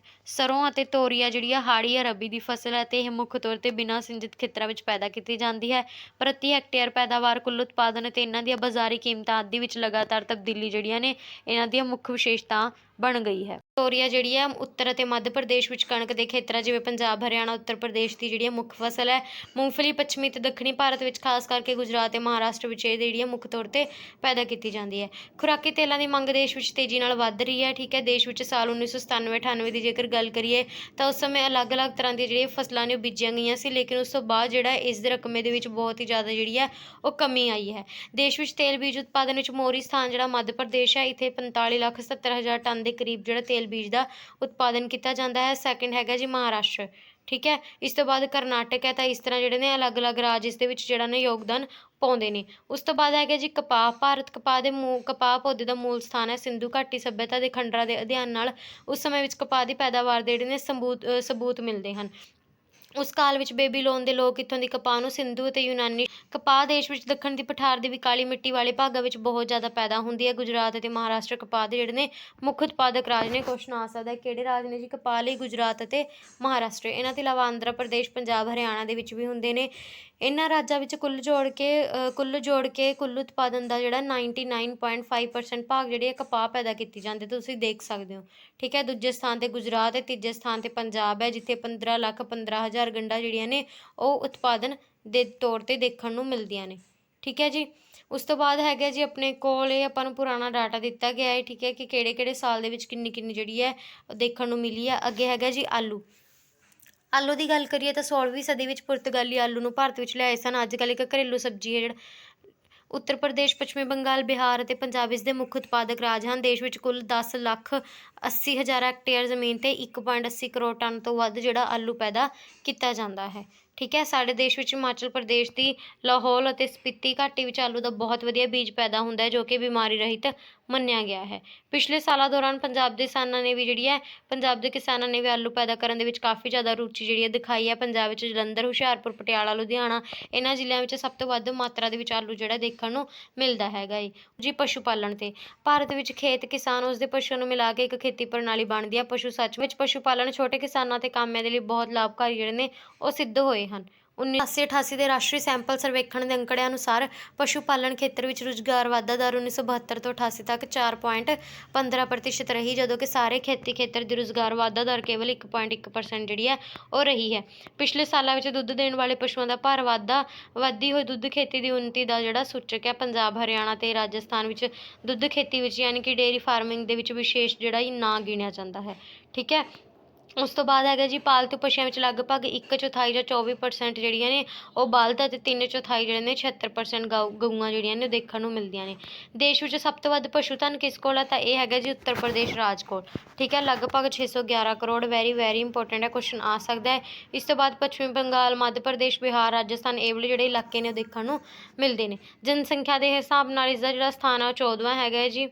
ਅਤੇ ਤੋਰੀਆ ਜਿਹੜੀ ਆ ਹਾੜੀ ਜਾਂ ਰਬੀ ਦੀ ਫਸਲ ਹੈ ਅਤੇ ਇਹ ਮੁੱਖ ਤੌਰ 'ਤੇ ਬਿਨਾਂ ਸਿੰਜਤ ਖੇਤਰਾਂ ਵਿੱਚ ਪੈਦਾ ਕੀਤੀ ਜਾਂਦੀ ਹੈ। ਪ੍ਰਤੀ ਹੈਕਟੇਅਰ ਪੈਦਾਵਾਰ, ਕੁੱਲ ਉਤਪਾਦਨ ਅਤੇ ਇਹਨਾਂ ਦੀਆਂ ਬਾਜ਼ਾਰੀ ਕੀਮਤਾਂ ਆਦਿ ਵਿੱਚ ਲਗਾਤਾਰ ਤਬਦੀਲੀ ਜਿਹੜੀਆਂ ਨੇ ਇਹਨਾਂ ਦੀਆਂ ਮੁੱਖ ਵਿਸ਼ੇਸ਼ਤਾ ਬਣ ਗਈ ਹੈ। ਤੋਰੀਆ ਜਿਹੜੀ ਹੈ ਉੱਤਰ ਅਤੇ ਮੱਧ ਪ੍ਰਦੇਸ਼ ਵਿੱਚ ਕਣਕ ਦੇ ਖੇਤਰਾਂ ਜਿਵੇਂ ਪੰਜਾਬ, ਹਰਿਆਣਾ, ਉੱਤਰ ਪ੍ਰਦੇਸ਼ ਦੀ ਜਿਹੜੀ ਹੈ ਮੁੱਖ ਫਸਲ ਹੈ। ਮੂੰਗਫਲੀ ਪੱਛਮੀ ਤੇ ਦੱਖਣੀ ਭਾਰਤ ਵਿੱਚ ਖਾਸ ਕਰਕੇ ਗੁਜਰਾਤ ਤੇ ਮਹਾਰਾਸ਼ਟਰ ਵਿੱਚ ਇਹ ਜਿਹੜੀ ਹੈ ਮੁੱਖ ਤੌਰ 'ਤੇ ਪੈਦਾ ਕੀਤੀ ਜਾਂਦੀ ਹੈ। ਖੁਰਾਕੀ ਤੇਲਾਂ ਦੀ ਮੰਗ ਦੇਸ਼ ਵਿੱਚ ਤੇਜ਼ੀ ਨਾਲ ਵੱਧ ਰਹੀ ਹੈ। ਠੀਕ ਹੈ, ਦੇਸ਼ ਵਿੱਚ ਸਾਲ 1997-98 ਦੀ ਜੇਕਰ ਗੱਲ ਕਰੀਏ ਤਾਂ ਉਸ ਸਮੇਂ ਅਲੱਗ-ਅਲੱਗ ਤਰ੍ਹਾਂ ਦੀਆਂ ਜਿਹੜੀਆਂ ਫਸਲਾਂ ਨੇ ਉਹ ਬੀਜੀਆਂ ਗਈਆਂ ਸੀ, ਲੇਕਿਨ ਉਸ ਤੋਂ ਬਾਅਦ ਜਿਹੜਾ ਇਸ ਦੇ ਰਕਮੇ ਦੇ ਵਿੱਚ ਬਹੁਤ ਹੀ ਜ਼ਿਆਦਾ ਜਿਹੜੀ ਹੈ ਉਹ ਕਮੀ ਆਈ ਹੈ। ਦੇਸ਼ ਵਿੱਚ ਤੇਲ ਬੀਜ ਉਤਪਾਦਨ ਵਿੱਚ ਮੋਹਰੀ ਸਥਾਨ ਜਿਹੜਾ ਮੱਧ ਪ੍ਰਦੇਸ਼ ਹੈ, ਇੱਥੇ 45,70,000 ਟਨ ਦੇ ਕਰੀਬ ਜਿਹੜਾ ਤੇਲ ਬੀਜ ਦਾ ਉਤਪਾਦਨ ਕੀਤਾ ਜਾਂਦਾ ਹੈ। ਸੈਕਿੰਡ ਹੈਗਾ ਜੀ ਮਹਾਰਾਸ਼ਟਰ, ਠੀਕ ਹੈ। ਇਸ ਤੋਂ ਬਾਅਦ ਕਰਨਾਟਕ ਹੈ। ਤਾਂ ਇਸ ਤਰ੍ਹਾਂ ਜਿਹੜੇ ਨੇ ਅਲੱਗ-ਅਲੱਗ ਰਾਜ ਇਸ ਦੇ ਵਿੱਚ ਜਿਹੜਾ ਨੇ ਯੋਗਦਾਨ ਪਾਉਂਦੇ ਨੇ। ਉਸ ਤੋਂ ਬਾਅਦ ਹੈਗਾ ਜੀ ਕਪਾਹ। ਭਾਰਤ ਕਪਾਹ ਪੌਦੇ ਦਾ ਮੂਲ ਸਥਾਨ ਹੈ। ਸਿੰਧੂ ਘਾਟੀ ਸੱਭਿਅਤਾ ਦੇ ਖੰਡਰਾਂ ਦੇ ਅਧਿਐਨ ਨਾਲ ਉਸ ਸਮੇਂ ਵਿੱਚ ਕਪਾਹ ਦੀ ਪੈਦਾਵਾਰ ਦੇ ਜਿਹੜੇ ਨੇ ਸਬੂਤ ਮਿਲਦੇ ਹਨ। ਉਸ ਕਾਲ ਵਿੱਚ ਬੇਬੀਲੋਨ ਦੇ ਲੋਕ ਇੱਥੋਂ ਦੀ ਕਪਾਹ ਨੂੰ ਸਿੰਧੂ ਅਤੇ ਯੂਨਾਨੀ ਕਪਾਹ ਦੇਸ਼ ਵਿੱਚ ਦੱਖਣ ਦੀ ਪਠਾਰ ਦੇ ਵੀ ਕਾਲੀ ਮਿੱਟੀ ਵਾਲੇ ਭਾਗਾਂ ਵਿੱਚ ਬਹੁਤ ਜ਼ਿਆਦਾ ਪੈਦਾ ਹੁੰਦੀ ਹੈ। ਗੁਜਰਾਤ ਅਤੇ ਮਹਾਰਾਸ਼ਟਰ ਕਪਾਹ ਦੇ ਜਿਹੜੇ ਨੇ ਮੁੱਖ ਉਤਪਾਦਕ ਰਾਜ ਨੇ। ਕੁਐਸਚਨ ਆ ਸਕਦਾ ਹੈ ਕਿਹੜੇ ਰਾਜ ਨੇ ਜੀ ਕਪਾਹ ਲਈ? ਗੁਜਰਾਤ ਅਤੇ ਮਹਾਰਾਸ਼ਟਰ। ਇਹਨਾਂ ਤੋਂ ਇਲਾਵਾ ਆਂਧਰਾ ਪ੍ਰਦੇਸ਼, ਪੰਜਾਬ, ਹਰਿਆਣਾ ਦੇ ਵਿੱਚ ਵੀ ਹੁੰਦੇ ਨੇ। ਇਹਨਾਂ ਰਾਜਾਂ ਵਿੱਚ ਕੁੱਲ ਜੋੜ ਕੇ ਕੁੱਲ ਉਤਪਾਦਨ ਦਾ ਜਿਹੜਾ 99.5% ਭਾਗ ਜਿਹੜੀ ਹੈ ਕਪਾਹ ਪੈਦਾ ਕੀਤੀ ਜਾਂਦੀ ਤੁਸੀਂ ਦੇਖ ਸਕਦੇ ਹੋ, ਠੀਕ ਹੈ। ਦੂਜੇ ਸਥਾਨ 'ਤੇ ਗੁਜਰਾਤ ਹੈ, ਤੀਜੇ ਸਥਾਨ 'ਤੇ ਪੰਜਾਬ ਹੈ, ਜਿੱਥੇ 15,15,000 ਗੰਢਾਂ ਜਿਹੜੀਆਂ ਨੇ ਉਹ ਉਤਪਾਦਨ ਦੇ ਤੌਰ 'ਤੇ ਦੇਖਣ ਨੂੰ ਮਿਲਦੀਆਂ ਨੇ, ਠੀਕ ਹੈ ਜੀ। ਉਸ ਤੋਂ ਬਾਅਦ ਹੈਗਾ ਜੀ ਆਪਣੇ ਕੋਲ ਇਹ ਆਪਾਂ ਨੂੰ ਪੁਰਾਣਾ ਡਾਟਾ ਦਿੱਤਾ ਗਿਆ ਹੈ, ਠੀਕ ਹੈ, ਕਿ ਕਿਹੜੇ ਸਾਲ ਦੇ ਵਿੱਚ ਕਿੰਨੀ ਜਿਹੜੀ ਹੈ ਦੇਖਣ ਨੂੰ ਮਿਲੀ ਹੈ। ਅੱਗੇ ਹੈਗਾ ਜੀ ਆਲੂ। ਆਲੂ ਦੀ ਗੱਲ ਕਰੀਏ ਤਾਂ 16ਵੀਂ ਸਦੀ ਵਿੱਚ ਪੁਰਤਗਾਲੀ ਆਲੂ ਨੂੰ ਭਾਰਤ ਵਿੱਚ ਲਿਆਏ ਸਨ। ਅੱਜ ਕੱਲ੍ਹ ਇੱਕ ਘਰੇਲੂ ਸਬਜ਼ੀ ਹੈ। ਜਿਹੜਾ ਉੱਤਰ ਪ੍ਰਦੇਸ਼, ਪੱਛਮੀ ਬੰਗਾਲ, ਬਿਹਾਰ ਅਤੇ ਪੰਜਾਬ ਇਸ ਦੇ ਮੁੱਖ ਉਤਪਾਦਕ ਰਾਜ ਹਨ। ਦੇਸ਼ ਵਿੱਚ ਕੁੱਲ 10,80,000 ਹੈਕਟੇਅਰ ਜ਼ਮੀਨ 'ਤੇ 1.80 ਕਰੋੜ ਟਨ ਤੋਂ ਵੱਧ ਜਿਹੜਾ ਆਲੂ ਪੈਦਾ ਕੀਤਾ ਜਾਂਦਾ ਹੈ, ਠੀਕ ਹੈ। ਸਾਡੇ ਦੇਸ਼ ਵਿੱਚ ਹਿਮਾਚਲ ਪ੍ਰਦੇਸ਼ ਦੀ ਲਾਹੌਲ ਅਤੇ ਸਪੀਤੀ ਘਾਟੀ ਵਿੱਚ ਆਲੂ ਦਾ ਬਹੁਤ ਵਧੀਆ ਬੀਜ ਪੈਦਾ ਹੁੰਦਾ ਹੈ, ਜੋ ਕਿ ਬਿਮਾਰੀ ਰਹਿਤ ਮੰਨਿਆ ਗਿਆ ਹੈ। ਪਿਛਲੇ ਸਾਲਾਂ ਦੌਰਾਨ ਪੰਜਾਬ ਦੇ ਕਿਸਾਨਾਂ ਨੇ ਵੀ ਆਲੂ ਪੈਦਾ ਕਰਨ ਦੇ ਵਿੱਚ ਕਾਫੀ ਜ਼ਿਆਦਾ ਰੁਚੀ ਜਿਹੜੀ ਹੈ ਦਿਖਾਈ ਹੈ। ਪੰਜਾਬ ਵਿੱਚ ਜਲੰਧਰ, ਹੁਸ਼ਿਆਰਪੁਰ, ਪਟਿਆਲਾ, ਲੁਧਿਆਣਾ ਇਹਨਾਂ ਜ਼ਿਲ੍ਹਿਆਂ ਵਿੱਚ ਸਭ ਤੋਂ ਵੱਧ ਮਾਤਰਾ ਦੇ ਵਿੱਚ ਆਲੂ ਜਿਹੜਾ ਦੇਖਣ ਨੂੰ ਮਿਲਦਾ ਹੈਗਾ ਏ ਜੀ। ਪਸ਼ੂ ਪਾਲਣ 'ਤੇ ਭਾਰਤ ਵਿੱਚ ਖੇਤ ਕਿਸਾਨ ਉਸਦੇ ਪਸ਼ੂਆਂ ਨੂੰ ਮਿਲਾ ਕੇ ਇੱਕ ਖੇਤੀ ਪ੍ਰਣਾਲੀ ਬਣਦੀ ਹੈ। ਸੱਚ ਵਿੱਚ ਪਸ਼ੂ ਪਾਲਣ ਛੋਟੇ ਕਿਸਾਨਾਂ ਅਤੇ ਕਾਮਿਆਂ ਦੇ ਲਈ ਬਹੁਤ ਲਾਭਕਾਰੀ ਜਿਹੜੇ ਨੇ ਉਹ ਸਿੱਧ ਹੋਏ ਹਨ। 1988 ਦੇ ਰਾਸ਼ਟਰੀ ਸੈਂਪਲ ਸਰਵੇਖਣ ਦੇ ਅੰਕੜਿਆਂ ਅਨੁਸਾਰ ਪਸ਼ੂ ਪਾਲਣ ਖੇਤਰ ਵਿੱਚ ਰੁਜ਼ਗਾਰ ਵਾਧਾ ਦਰ 1972 ਤੋਂ 88 ਤੱਕ 4.15% ਰਹੀ, ਜਦੋਂ ਕਿ ਸਾਰੇ ਖੇਤੀ ਖੇਤਰ ਦੀ ਰੁਜ਼ਗਾਰ ਵਾਧਾ ਦਰ ਕੇਵਲ 1.1% ਜਿਹੜੀ ਹੈ ਉਹ ਰਹੀ ਹੈ। ਪਿਛਲੇ ਸਾਲਾਂ ਵਿੱਚ ਦੁੱਧ ਦੇਣ ਵਾਲੇ ਪਸ਼ੂਆਂ ਦਾ ਭਾਰ ਵਧਦੀ ਹੋਈ ਦੁੱਧ ਖੇਤੀ ਦੀ ਉੱਨਤੀ ਦਾ ਜਿਹੜਾ ਸੂਚਕ ਹੈ। ਪੰਜਾਬ, ਹਰਿਆਣਾ ਤੇ ਰਾਜਸਥਾਨ ਵਿੱਚ ਦੁੱਧ ਖੇਤੀ ਵਿੱਚ ਯਾਨੀ ਕਿ ਡੇਅਰੀ ਫਾਰਮਿੰਗ ਦੇ ਵਿੱਚ ਵਿਸ਼ੇਸ਼ ਜਿਹੜਾ ਨਾਂ ਗਿਣਿਆ ਜਾਂਦਾ ਹੈ, ਠੀਕ ਹੈ। ਉਸ ਤੋਂ ਬਾਅਦ ਹੈਗਾ ਜੀ ਪਾਲਤੂ ਪਸ਼ੂਆਂ ਵਿੱਚ ਲਗਭਗ 1/4 ਜਾਂ 24% ਜਿਹੜੀਆਂ ਨੇ ਉਹ ਬਲਦ ਅਤੇ 3/4 ਜਿਹੜੇ ਨੇ 76% ਗਊਆਂ ਜਿਹੜੀਆਂ ਨੇ ਉਹ ਦੇਖਣ ਨੂੰ ਮਿਲਦੀਆਂ ਨੇ। ਦੇਸ਼ ਵਿੱਚ ਸਭ ਤੋਂ ਵੱਧ ਪਸ਼ੂ ਧਨ ਕਿਸ ਕੋਲ ਹੈ? ਤਾਂ ਇਹ ਹੈਗਾ ਜੀ ਉੱਤਰ ਪ੍ਰਦੇਸ਼ ਰਾਜ ਕੋਲ, ਠੀਕ ਹੈ। ਲਗਭਗ 611 ਕਰੋੜ। ਵੈਰੀ ਇੰਪੋਰਟੈਂਟ ਹੈ, ਕੁਐਸਚਨ ਆ ਸਕਦਾ ਹੈ। ਇਸ ਤੋਂ ਬਾਅਦ ਪੱਛਮੀ ਬੰਗਾਲ, ਮੱਧ ਪ੍ਰਦੇਸ਼, ਬਿਹਾਰ, ਰਾਜਸਥਾਨ ਇਹ ਵਾਲੇ ਜਿਹੜੇ ਇਲਾਕੇ ਨੇ ਉਹ ਦੇਖਣ ਨੂੰ ਮਿਲਦੇ ਨੇ। ਜਨਸੰਖਿਆ ਦੇ ਹਿਸਾਬ ਨਾਲ ਇਸ ਦਾ ਜਿਹੜਾ ਸਥਾਨ ਹੈ ਉਹ 14ਵਾਂ ਹੈਗਾ ਹੈ ਜੀ।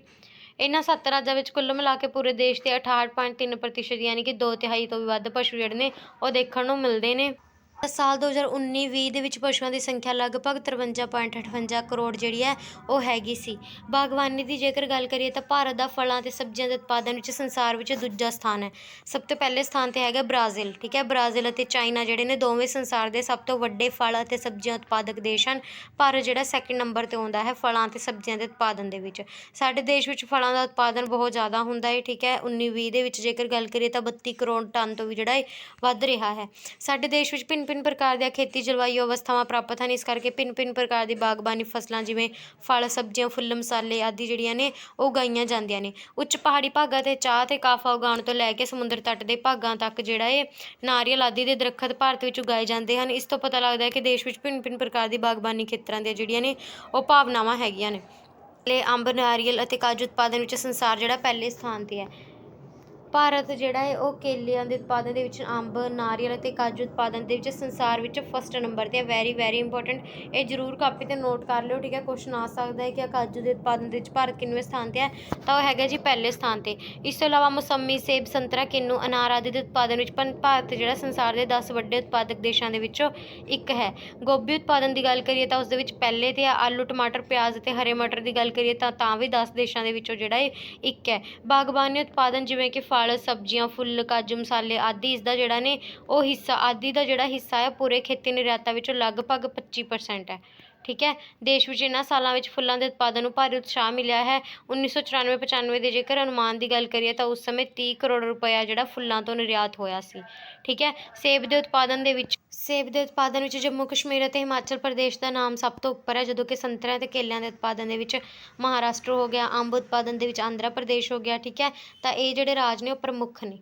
ਇਹਨਾਂ 7 ਰਾਜਾਂ ਵਿੱਚ ਕੁੱਲ ਮਿਲਾ ਕੇ ਪੂਰੇ ਦੇਸ਼ ਦੇ 68.3% ਯਾਨੀ ਕਿ 2/3 ਤੋਂ ਵੀ ਵੱਧ ਪਸ਼ੂ ਜਿਹੜੇ ਨੇ ਉਹ ਦੇਖਣ ਨੂੰ ਮਿਲਦੇ ਨੇ। ਸਾਲ 2019-20 ਦੇ ਵਿੱਚ ਪਸ਼ੂਆਂ ਦੀ ਸੰਖਿਆ ਲਗਭਗ 53.58 ਕਰੋੜ ਜਿਹੜੀ ਹੈ ਉਹ ਹੈਗੀ ਸੀ। ਬਾਗਬਾਨੀ ਦੀ ਜੇਕਰ ਗੱਲ ਕਰੀਏ ਤਾਂ ਭਾਰਤ ਦਾ ਫਲਾਂ ਅਤੇ ਸਬਜ਼ੀਆਂ ਦੇ ਉਤਪਾਦਨ ਵਿੱਚ ਸੰਸਾਰ ਵਿੱਚ ਦੂਜਾ ਸਥਾਨ ਹੈ। ਸਭ ਤੋਂ ਪਹਿਲੇ ਸਥਾਨ 'ਤੇ ਹੈਗਾ ਬ੍ਰਾਜ਼ੀਲ, ਠੀਕ ਹੈ। ਬ੍ਰਾਜ਼ੀਲ ਅਤੇ ਚਾਈਨਾ ਜਿਹੜੇ ਨੇ ਦੋਵੇਂ ਸੰਸਾਰ ਦੇ ਸਭ ਤੋਂ ਵੱਡੇ ਫਲ ਅਤੇ ਸਬਜ਼ੀਆਂ ਉਤਪਾਦਕ ਦੇਸ਼ ਹਨ। ਭਾਰਤ ਜਿਹੜਾ ਸੈਕਿੰਡ ਨੰਬਰ 'ਤੇ ਆਉਂਦਾ ਹੈ ਫਲਾਂ ਅਤੇ ਸਬਜ਼ੀਆਂ ਦੇ ਉਤਪਾਦਨ ਦੇ ਵਿੱਚ। ਸਾਡੇ ਦੇਸ਼ ਵਿੱਚ ਫਲਾਂ ਦਾ ਉਤਪਾਦਨ ਬਹੁਤ ਜ਼ਿਆਦਾ ਹੁੰਦਾ ਹੈ, ਠੀਕ ਹੈ। 19-20 ਦੇ ਵਿੱਚ ਜੇਕਰ ਗੱਲ ਕਰੀਏ ਤਾਂ 32 ਕਰੋੜ ਟਨ ਤੋਂ ਵੀ ਜਿਹੜਾ ਹੈ ਵੱਧ ਰਿਹਾ ਹੈ। ਸਾਡੇ ਦੇਸ਼ ਵਿੱਚ ਭਿੰਨ ਪ੍ਰਕਾਰ ਦੀਆਂ ਖੇਤੀ ਜਲਵਾਯੂ ਅਵਸਥਾਵਾਂ ਪ੍ਰਾਪਤ ਹਨ। ਇਸ ਕਰਕੇ ਭਿੰਨ ਪ੍ਰਕਾਰ ਦੀ ਬਾਗਬਾਨੀ ਫਸਲਾਂ ਜਿਵੇਂ ਫਲ, ਸਬਜ਼ੀਆਂ, ਫੁੱਲ, ਮਸਾਲੇ ਆਦਿ ਜਿਹੜੀਆਂ ਨੇ ਉਹ ਉਗਾਈਆਂ ਜਾਂਦੀਆਂ ਨੇ। ਉੱਚ ਪਹਾੜੀ ਭਾਗਾਂ 'ਤੇ ਚਾਹ ਅਤੇ ਕਾਫਾ ਉਗਾਉਣ ਤੋਂ ਲੈ ਕੇ ਸਮੁੰਦਰ ਤੱਟ ਦੇ ਭਾਗਾਂ ਤੱਕ ਜਿਹੜਾ ਇਹ ਨਾਰੀਅਲ ਆਦਿ ਦੇ ਦਰੱਖਤ ਭਾਰਤ ਵਿੱਚ ਉਗਾਏ ਜਾਂਦੇ ਹਨ। ਇਸ ਤੋਂ ਪਤਾ ਲੱਗਦਾ ਹੈ ਕਿ ਦੇਸ਼ ਵਿੱਚ ਭਿੰਨ ਪ੍ਰਕਾਰ ਦੀ ਬਾਗਬਾਨੀ ਖੇਤਰਾਂ ਦੀਆਂ ਜਿਹੜੀਆਂ ਨੇ ਉਹ ਭਾਵਨਾਵਾਂ ਹੈਗੀਆਂ ਨੇ। ਅੰਬ, ਨਾਰੀਅਲ ਅਤੇ ਕਾਜੂ ਉਤਪਾਦਨ ਵਿੱਚ ਸੰਸਾਰ ਜਿਹੜਾ ਪਹਿਲੇ ਸਥਾਨ 'ਤੇ ਹੈ। ਭਾਰਤ ਜਿਹੜਾ ਹੈ ਉਹ ਕੇਲਿਆਂ ਦੇ ਉਤਪਾਦਨ ਦੇ ਵਿੱਚ, ਅੰਬ, ਨਾਰੀਅਲ ਅਤੇ ਕਾਜੂ ਉਤਪਾਦਨ ਦੇ ਵਿੱਚ ਸੰਸਾਰ ਵਿੱਚ ਫਸਟ ਨੰਬਰ 'ਤੇ ਹੈ। ਵੈਰੀ ਇੰਪੋਰਟੈਂਟ, ਇਹ ਜ਼ਰੂਰ ਕਾਪੀ 'ਤੇ ਨੋਟ ਕਰ ਲਿਓ, ਠੀਕ ਹੈ। ਕੁਐਸਚਨ ਆ ਸਕਦਾ ਹੈ ਕਿ ਕਾਜੂ ਦੇ ਉਤਪਾਦਨ ਦੇ ਵਿੱਚ ਭਾਰਤ ਕਿੰਨਵੇਂ ਸਥਾਨ 'ਤੇ ਹੈ? ਤਾਂ ਉਹ ਹੈਗਾ ਜੀ ਪਹਿਲੇ ਸਥਾਨ 'ਤੇ। ਇਸ ਤੋਂ ਇਲਾਵਾ ਮੌਸਮੀ, ਸੇਬ, ਸੰਤਰਾ, ਕਿੰਨੂ, ਅਨਾਰ ਆਦਿ ਦੇ ਉਤਪਾਦਨ ਵਿੱਚ ਭਾਰਤ ਜਿਹੜਾ ਸੰਸਾਰ ਦੇ 10 ਵੱਡੇ ਉਤਪਾਦਕ ਦੇਸ਼ਾਂ ਦੇ ਵਿੱਚੋਂ ਇੱਕ ਹੈ। ਗੋਭੀ ਉਤਪਾਦਨ ਦੀ ਗੱਲ ਕਰੀਏ ਤਾਂ ਉਸ ਦੇ ਵਿੱਚ ਪਹਿਲੇ 'ਤੇ ਹੈ। ਆਲੂ, ਟਮਾਟਰ, ਪਿਆਜ਼ ਅਤੇ ਹਰੇ ਮਟਰ ਦੀ ਗੱਲ ਕਰੀਏ ਤਾਂ ਵੀ 10 ਦੇਸ਼ਾਂ ਦੇ ਵਿੱਚੋਂ ਜਿਹੜਾ ਇਹ ਇੱਕ ਹੈ। ਬਾਗਬਾਨੀ ਉਤਪਾਦਨ ਜਿਵੇਂ ਕਿ ਫਲ, ਸਬਜ਼ੀਆਂ, ਫੁੱਲ, ਕਾਜੂ, ਮਸਾਲੇ ਆਦਿ ਇਸ ਦਾ ਜਿਹੜਾ ਨੇ ਉਹ ਹਿੱਸਾ ਹੈ ਪੂਰੇ ਖੇਤੀ ਨਿਰਯਾਤਾਂ ਵਿੱਚੋਂ ਲਗਭਗ 25% ਹੈ, ਠੀਕ ਹੈ। ਦੇਸ਼ ਵਿੱਚ ਇਹਨਾਂ ਸਾਲਾਂ ਵਿੱਚ ਫੁੱਲਾਂ ਦੇ ਉਤਪਾਦਨ ਨੂੰ ਭਾਰੀ ਉਤਸ਼ਾਹ ਮਿਲਿਆ ਹੈ। 1994-95 ਦੇ ਜੇਕਰ ਅਨੁਮਾਨ ਦੀ ਗੱਲ ਕਰੀਏ ਤਾਂ ਉਸ ਸਮੇਂ 30 ਕਰੋੜ ਰੁਪਇਆ ਜਿਹੜਾ ਫੁੱਲਾਂ ਤੋਂ ਨਿਰਯਾਤ ਹੋਇਆ ਸੀ, ਠੀਕ ਹੈ। ਸੇਬ ਦੇ ਉਤਪਾਦਨ ਵਿੱਚ ਜੰਮੂ ਕਸ਼ਮੀਰ ਅਤੇ ਹਿਮਾਚਲ ਪ੍ਰਦੇਸ਼ ਦਾ ਨਾਮ ਸਭ ਤੋਂ ਉੱਪਰ ਹੈ, ਜਦੋਂ ਕਿ ਸੰਤਰਿਆਂ ਅਤੇ ਕੇਲਿਆਂ ਦੇ ਉਤਪਾਦਨ ਦੇ ਵਿੱਚ ਮਹਾਰਾਸ਼ਟਰ ਹੋ ਗਿਆ। ਅੰਬ ਉਤਪਾਦਨ ਦੇ ਵਿੱਚ ਆਂਧਰਾ ਪ੍ਰਦੇਸ਼ ਹੋ ਗਿਆ, ਠੀਕ ਹੈ। ਤਾਂ ਇਹ ਜਿਹੜੇ ਰਾਜ ਨੇ ਉਹ ਪ੍ਰਮੁੱਖ ਨੇ,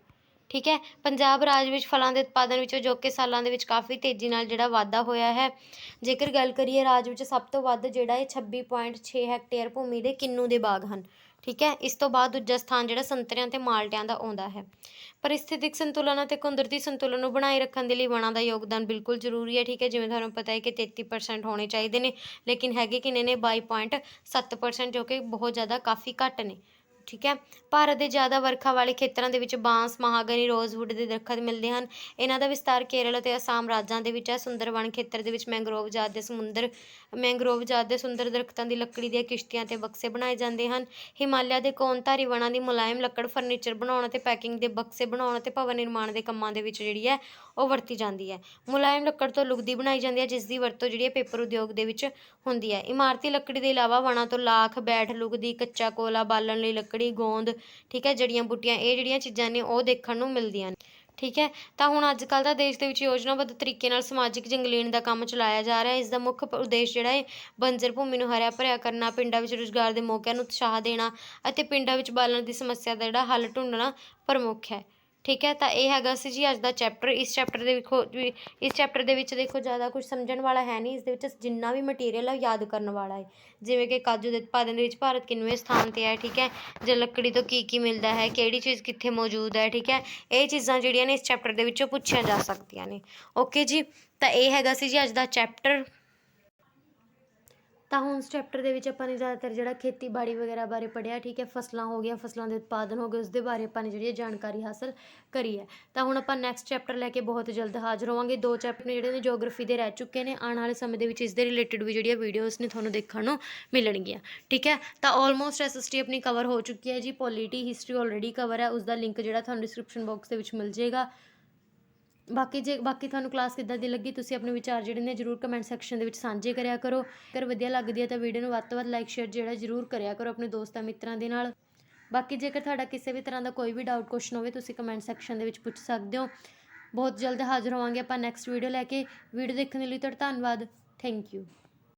ਠੀਕ ਹੈ। ਪੰਜਾਬ ਰਾਜ ਵਿੱਚ ਫਲਾਂ ਦੇ ਉਤਪਾਦਨ ਵਿੱਚ ਅਜੋਕੇ ਸਾਲਾਂ ਦੇ ਵਿੱਚ ਕਾਫੀ ਤੇਜ਼ੀ ਨਾਲ ਜਿਹੜਾ ਵਾਧਾ ਹੋਇਆ ਹੈ। ਜੇਕਰ ਗੱਲ ਕਰੀਏ ਰਾਜ ਵਿੱਚ ਸਭ ਤੋਂ ਵੱਧ ਜਿਹੜਾ ਇਹ 26.6 ਹੈਕਟੇਅਰ ਭੂਮੀ ਦੇ ਕਿੰਨੂ ਦੇ ਬਾਗ ਹਨ, ਠੀਕ ਹੈ। ਇਸ ਤੋਂ ਬਾਅਦ ਦੂਜਾ ਸਥਾਨ ਜਿਹੜਾ ਸੰਤਰਿਆਂ ਤੇ ਮਾਲਟਿਆਂ ਦਾ ਆਉਂਦਾ ਹੈ। ਪਰਿਸਥਿਤਿਕ ਸੰਤੁਲਨ ਅਤੇ ਕੁਦਰਤੀ ਸੰਤੁਲਨ ਨੂੰ ਬਣਾਏ ਰੱਖਣ ਦੇ ਲਈ ਵਣਾਂ ਦਾ ਯੋਗਦਾਨ ਬਿਲਕੁਲ ਜ਼ਰੂਰੀ ਹੈ। ਠੀਕ ਹੈ, ਜਿਵੇਂ ਤੁਹਾਨੂੰ ਪਤਾ ਹੈ ਕਿ 33% ਹੋਣੇ ਚਾਹੀਦੇ ਨੇ, ਲੇਕਿਨ ਹੈਗੇ ਕਿੰਨੇ ਨੇ 22.7%, ਜੋ ਕਿ ਬਹੁਤ ਜ਼ਿਆਦਾ ਕਾਫੀ ਘੱਟ ਨੇ। ਠੀਕ ਹੈ। ਭਾਰਤ ਦੇ ਜ਼ਿਆਦਾ ਵਰਖਾ ਵਾਲੇ ਖੇਤਰਾਂ ਦੇ ਵਿੱਚ ਬਾਂਸ, ਮਹਾਗਨੀ, ਰੋਜ਼ਵੁੱਡ ਦੇ ਦਰੱਖਤ ਮਿਲਦੇ ਹਨ। ਇਹਨਾਂ ਦਾ ਵਿਸਤਾਰ ਕੇਰਲ ਅਤੇ ਅਸਾਮ ਰਾਜਾਂ ਦੇ ਵਿੱਚ ਹੈ। ਸੁੰਦਰਬਨ ਖੇਤਰ ਦੇ ਵਿੱਚ ਮੈਂਗਰੋਵ ਜਾਤ ਦੇ ਸੁੰਦਰ ਦਰੱਖਤਾਂ ਦੀ ਲੱਕੜੀ ਦੀਆਂ ਕਿਸ਼ਤੀਆਂ ਤੇ ਬਕਸੇ ਬਣਾਏ ਜਾਂਦੇ ਹਨ। ਹਿਮਾਲਿਆ ਦੇ ਕੋਨਧਾਰੀ ਵਣਾਂ ਦੀ ਮੁਲਾਇਮ ਲੱਕੜ ਫਰਨੀਚਰ ਬਣਾਉਣ ਅਤੇ ਪੈਕਿੰਗ ਦੇ ਬਕਸੇ ਬਣਾਉਣ ਅਤੇ ਭਵਨ ਨਿਰਮਾਣ ਦੇ ਕੰਮਾਂ ਦੇ ਵਿੱਚ ਜਿਹੜੀ ਹੈ ਉਹ ਵਰਤੀ ਜਾਂਦੀ ਹੈ। ਮੁਲਾਇਮ ਲੱਕੜ ਤੋਂ ਲੁਗਦੀ ਬਣਾਈ ਜਾਂਦੀ ਹੈ, ਜਿਸ ਦੀ ਵਰਤੋਂ ਜਿਹੜੀ ਹੈ ਪੇਪਰ ਉਦਯੋਗ ਦੇ ਵਿੱਚ ਹੁੰਦੀ ਹੈ। ਇਮਾਰਤੀ ਲੱਕੜੀ ਦੇ ਇਲਾਵਾ ਵਣਾਂ ਤੋਂ ਲਾਖ, ਬੈਠ, ਲੁਗਦੀ, ਕੱਚਾ ਕੋਲਾ, ਬਾਲਣ ਲਈ ਲੱਕੜੀ, ਗੋਂਦ, ਠੀਕ ਹੈ, ਜੜੀਆਂ ਬੂਟੀਆਂ, ਇਹ ਜਿਹੜੀਆਂ ਚੀਜ਼ਾਂ ਨੇ ਉਹ ਦੇਖਣ ਨੂੰ ਮਿਲਦੀਆਂ ਨੇ। ਠੀਕ ਹੈ। ਤਾਂ ਹੁਣ ਅੱਜ ਕੱਲ੍ਹ ਦਾ ਦੇਸ਼ ਦੇ ਵਿੱਚ ਯੋਜਨਾਬੱਧ ਤਰੀਕੇ ਨਾਲ ਸਮਾਜਿਕ ਜੰਗਲੀਨ ਦਾ ਕੰਮ ਚਲਾਇਆ ਜਾ ਰਿਹਾ ਹੈ। ਇਸ ਦਾ ਮੁੱਖ ਉਦੇਸ਼ ਜਿਹੜਾ ਹੈ ਬੰਜਰ ਭੂਮੀ ਨੂੰ ਹਰਿਆ ਭਰਿਆ ਕਰਨਾ, ਪਿੰਡਾਂ ਵਿੱਚ ਰੁਜ਼ਗਾਰ ਦੇ ਮੌਕਿਆਂ ਨੂੰ ਉਤਸ਼ਾਹ ਦੇਣਾ ਅਤੇ ਪਿੰਡਾਂ ਵਿੱਚ ਬਾਲਣ ਦੀ ਸਮੱਸਿਆ ਦਾ ਜਿਹੜਾ ਹੱਲ ਢੂੰਡਣਾ ਪ੍ਰਮੁੱਖ ਹੈ। ਠੀਕ ਹੈ। ਤਾਂ ਇਹ ਹੈਗਾ ਸੀ ਜੀ ਅੱਜ ਦਾ ਚੈਪਟਰ। ਇਸ ਚੈਪਟਰ ਦੇ ਵਿੱਚ ਦੇਖੋ ਜ਼ਿਆਦਾ ਕੁਝ ਸਮਝਣ ਵਾਲਾ ਹੈ ਨਹੀਂ। ਇਸ ਦੇ ਵਿੱਚ ਜਿੰਨਾ ਵੀ ਮਟੀਰੀਅਲ ਹੈ ਯਾਦ ਕਰਨ ਵਾਲਾ ਹੈ, ਜਿਵੇਂ ਕਿ ਕਾਜੂ ਦੇ ਉਤਪਾਦਨ ਦੇ ਵਿੱਚ ਭਾਰਤ ਕਿੰਨਵੇਂ ਸਥਾਨ 'ਤੇ ਹੈ। ਠੀਕ ਹੈ। ਜਾਂ ਲੱਕੜੀ ਤੋਂ ਕੀ ਕੀ ਮਿਲਦਾ ਹੈ, ਕਿਹੜੀ ਚੀਜ਼ ਕਿੱਥੇ ਮੌਜੂਦ ਹੈ। ਠੀਕ ਹੈ। ਇਹ ਚੀਜ਼ਾਂ ਜਿਹੜੀਆਂ ਨੇ ਇਸ ਚੈਪਟਰ ਦੇ ਵਿੱਚੋਂ ਪੁੱਛੀਆਂ ਜਾ ਸਕਦੀਆਂ ਨੇ। ਓਕੇ ਜੀ। ਤਾਂ ਇਹ ਹੈਗਾ ਸੀ ਜੀ ਅੱਜ ਦਾ ਚੈਪਟਰ। ਤਾਂ ਹੁਣ ਇਸ ਚੈਪਟਰ ਦੇ ਵਿੱਚ ਆਪਾਂ ਨੇ ਜ਼ਿਆਦਾਤਰ ਜਿਹੜਾ ਖੇਤੀਬਾੜੀ ਵਗੈਰਾ ਬਾਰੇ ਪੜ੍ਹਿਆ। ਠੀਕ ਹੈ। ਫਸਲਾਂ ਹੋ ਗਈਆਂ, ਫਸਲਾਂ ਦੇ ਉਤਪਾਦਨ ਹੋ ਗਏ, ਉਸ ਦੇ ਬਾਰੇ ਆਪਾਂ ਨੇ ਜਿਹੜੀ ਜਾਣਕਾਰੀ ਹਾਸਲ ਕਰੀ ਹੈ। ਤਾਂ ਹੁਣ ਆਪਾਂ ਨੈਕਸਟ ਚੈਪਟਰ ਲੈ ਕੇ ਬਹੁਤ ਜਲਦ ਹਾਜ਼ਰ ਹੋਵਾਂਗੇ। 2 ਚੈਪਟਰ ਨੇ ਜਿਹੜੇ ਨੇ ਜੋਗ੍ਰਾਫੀ ਦੇ ਰਹਿ ਚੁੱਕੇ ਨੇ। ਆਉਣ ਵਾਲੇ ਸਮੇਂ ਦੇ ਵਿੱਚ ਇਸ ਦੇ ਰਿਲੇਟਿਡ ਵੀ ਜਿਹੜੀਆਂ ਵੀਡੀਓਜ਼ ਨੇ ਤੁਹਾਨੂੰ ਦੇਖਣ ਨੂੰ ਮਿਲਣਗੀਆਂ। ਠੀਕ ਹੈ। ਤਾਂ ਆਲਮੋਸਟ SST ਆਪਣੀ ਕਵਰ ਹੋ ਚੁੱਕੀ ਹੈ ਜੀ। ਪੋਲੀਟੀ, ਹਿਸਟਰੀ ਆਲਰੇਡੀ ਕਵਰ ਹੈ, ਉਸ ਦਾ ਲਿੰਕ ਜਿਹੜਾ ਤੁਹਾਨੂੰ ਡਿਸਕ੍ਰਿਪਸ਼ਨ ਬਾਕਸ ਦੇ ਵਿੱਚ ਮਿਲ ਜਾਏਗਾ। ਬਾਕੀ ਤੁਹਾਨੂੰ ਕਲਾਸ ਕਿੱਦਾਂ ਦੀ ਲੱਗੀ, ਤੁਸੀਂ ਆਪਣੇ ਵਿਚਾਰ ਜਿਹੜੇ ਨੇ ਜ਼ਰੂਰ ਕਮੈਂਟ ਸੈਕਸ਼ਨ ਦੇ ਵਿੱਚ ਸਾਂਝੇ ਕਰਿਆ ਕਰੋ। ਅਗਰ ਵਧੀਆ ਲੱਗਦੀ ਹੈ ਤਾਂ ਵੀਡੀਓ ਨੂੰ ਵੱਧ ਤੋਂ ਵੱਧ ਲਾਈਕ, ਸ਼ੇਅਰ ਜਿਹੜਾ ਜ਼ਰੂਰ ਕਰਿਆ ਕਰੋ ਆਪਣੇ ਦੋਸਤਾਂ ਮਿੱਤਰਾਂ ਦੇ ਨਾਲ। ਬਾਕੀ ਜੇਕਰ ਤੁਹਾਡਾ ਕਿਸੇ ਵੀ ਤਰ੍ਹਾਂ ਦਾ ਕੋਈ ਵੀ ਡਾਊਟ, ਕੁਐਸਚਨ ਹੋਵੇ, ਤੁਸੀਂ ਕਮੈਂਟ ਸੈਕਸ਼ਨ ਦੇ ਵਿੱਚ ਪੁੱਛ ਸਕਦੇ ਹੋ। ਬਹੁਤ ਜਲਦ ਹਾਜ਼ਰ ਹੋਵਾਂਗੇ ਆਪਾਂ ਨੈਕਸਟ ਵੀਡੀਓ ਲੈ ਕੇ। ਵੀਡੀਓ ਦੇਖਣ ਦੇ ਲਈ ਤੁਹਾਡਾ ਧੰਨਵਾਦ। Thank you.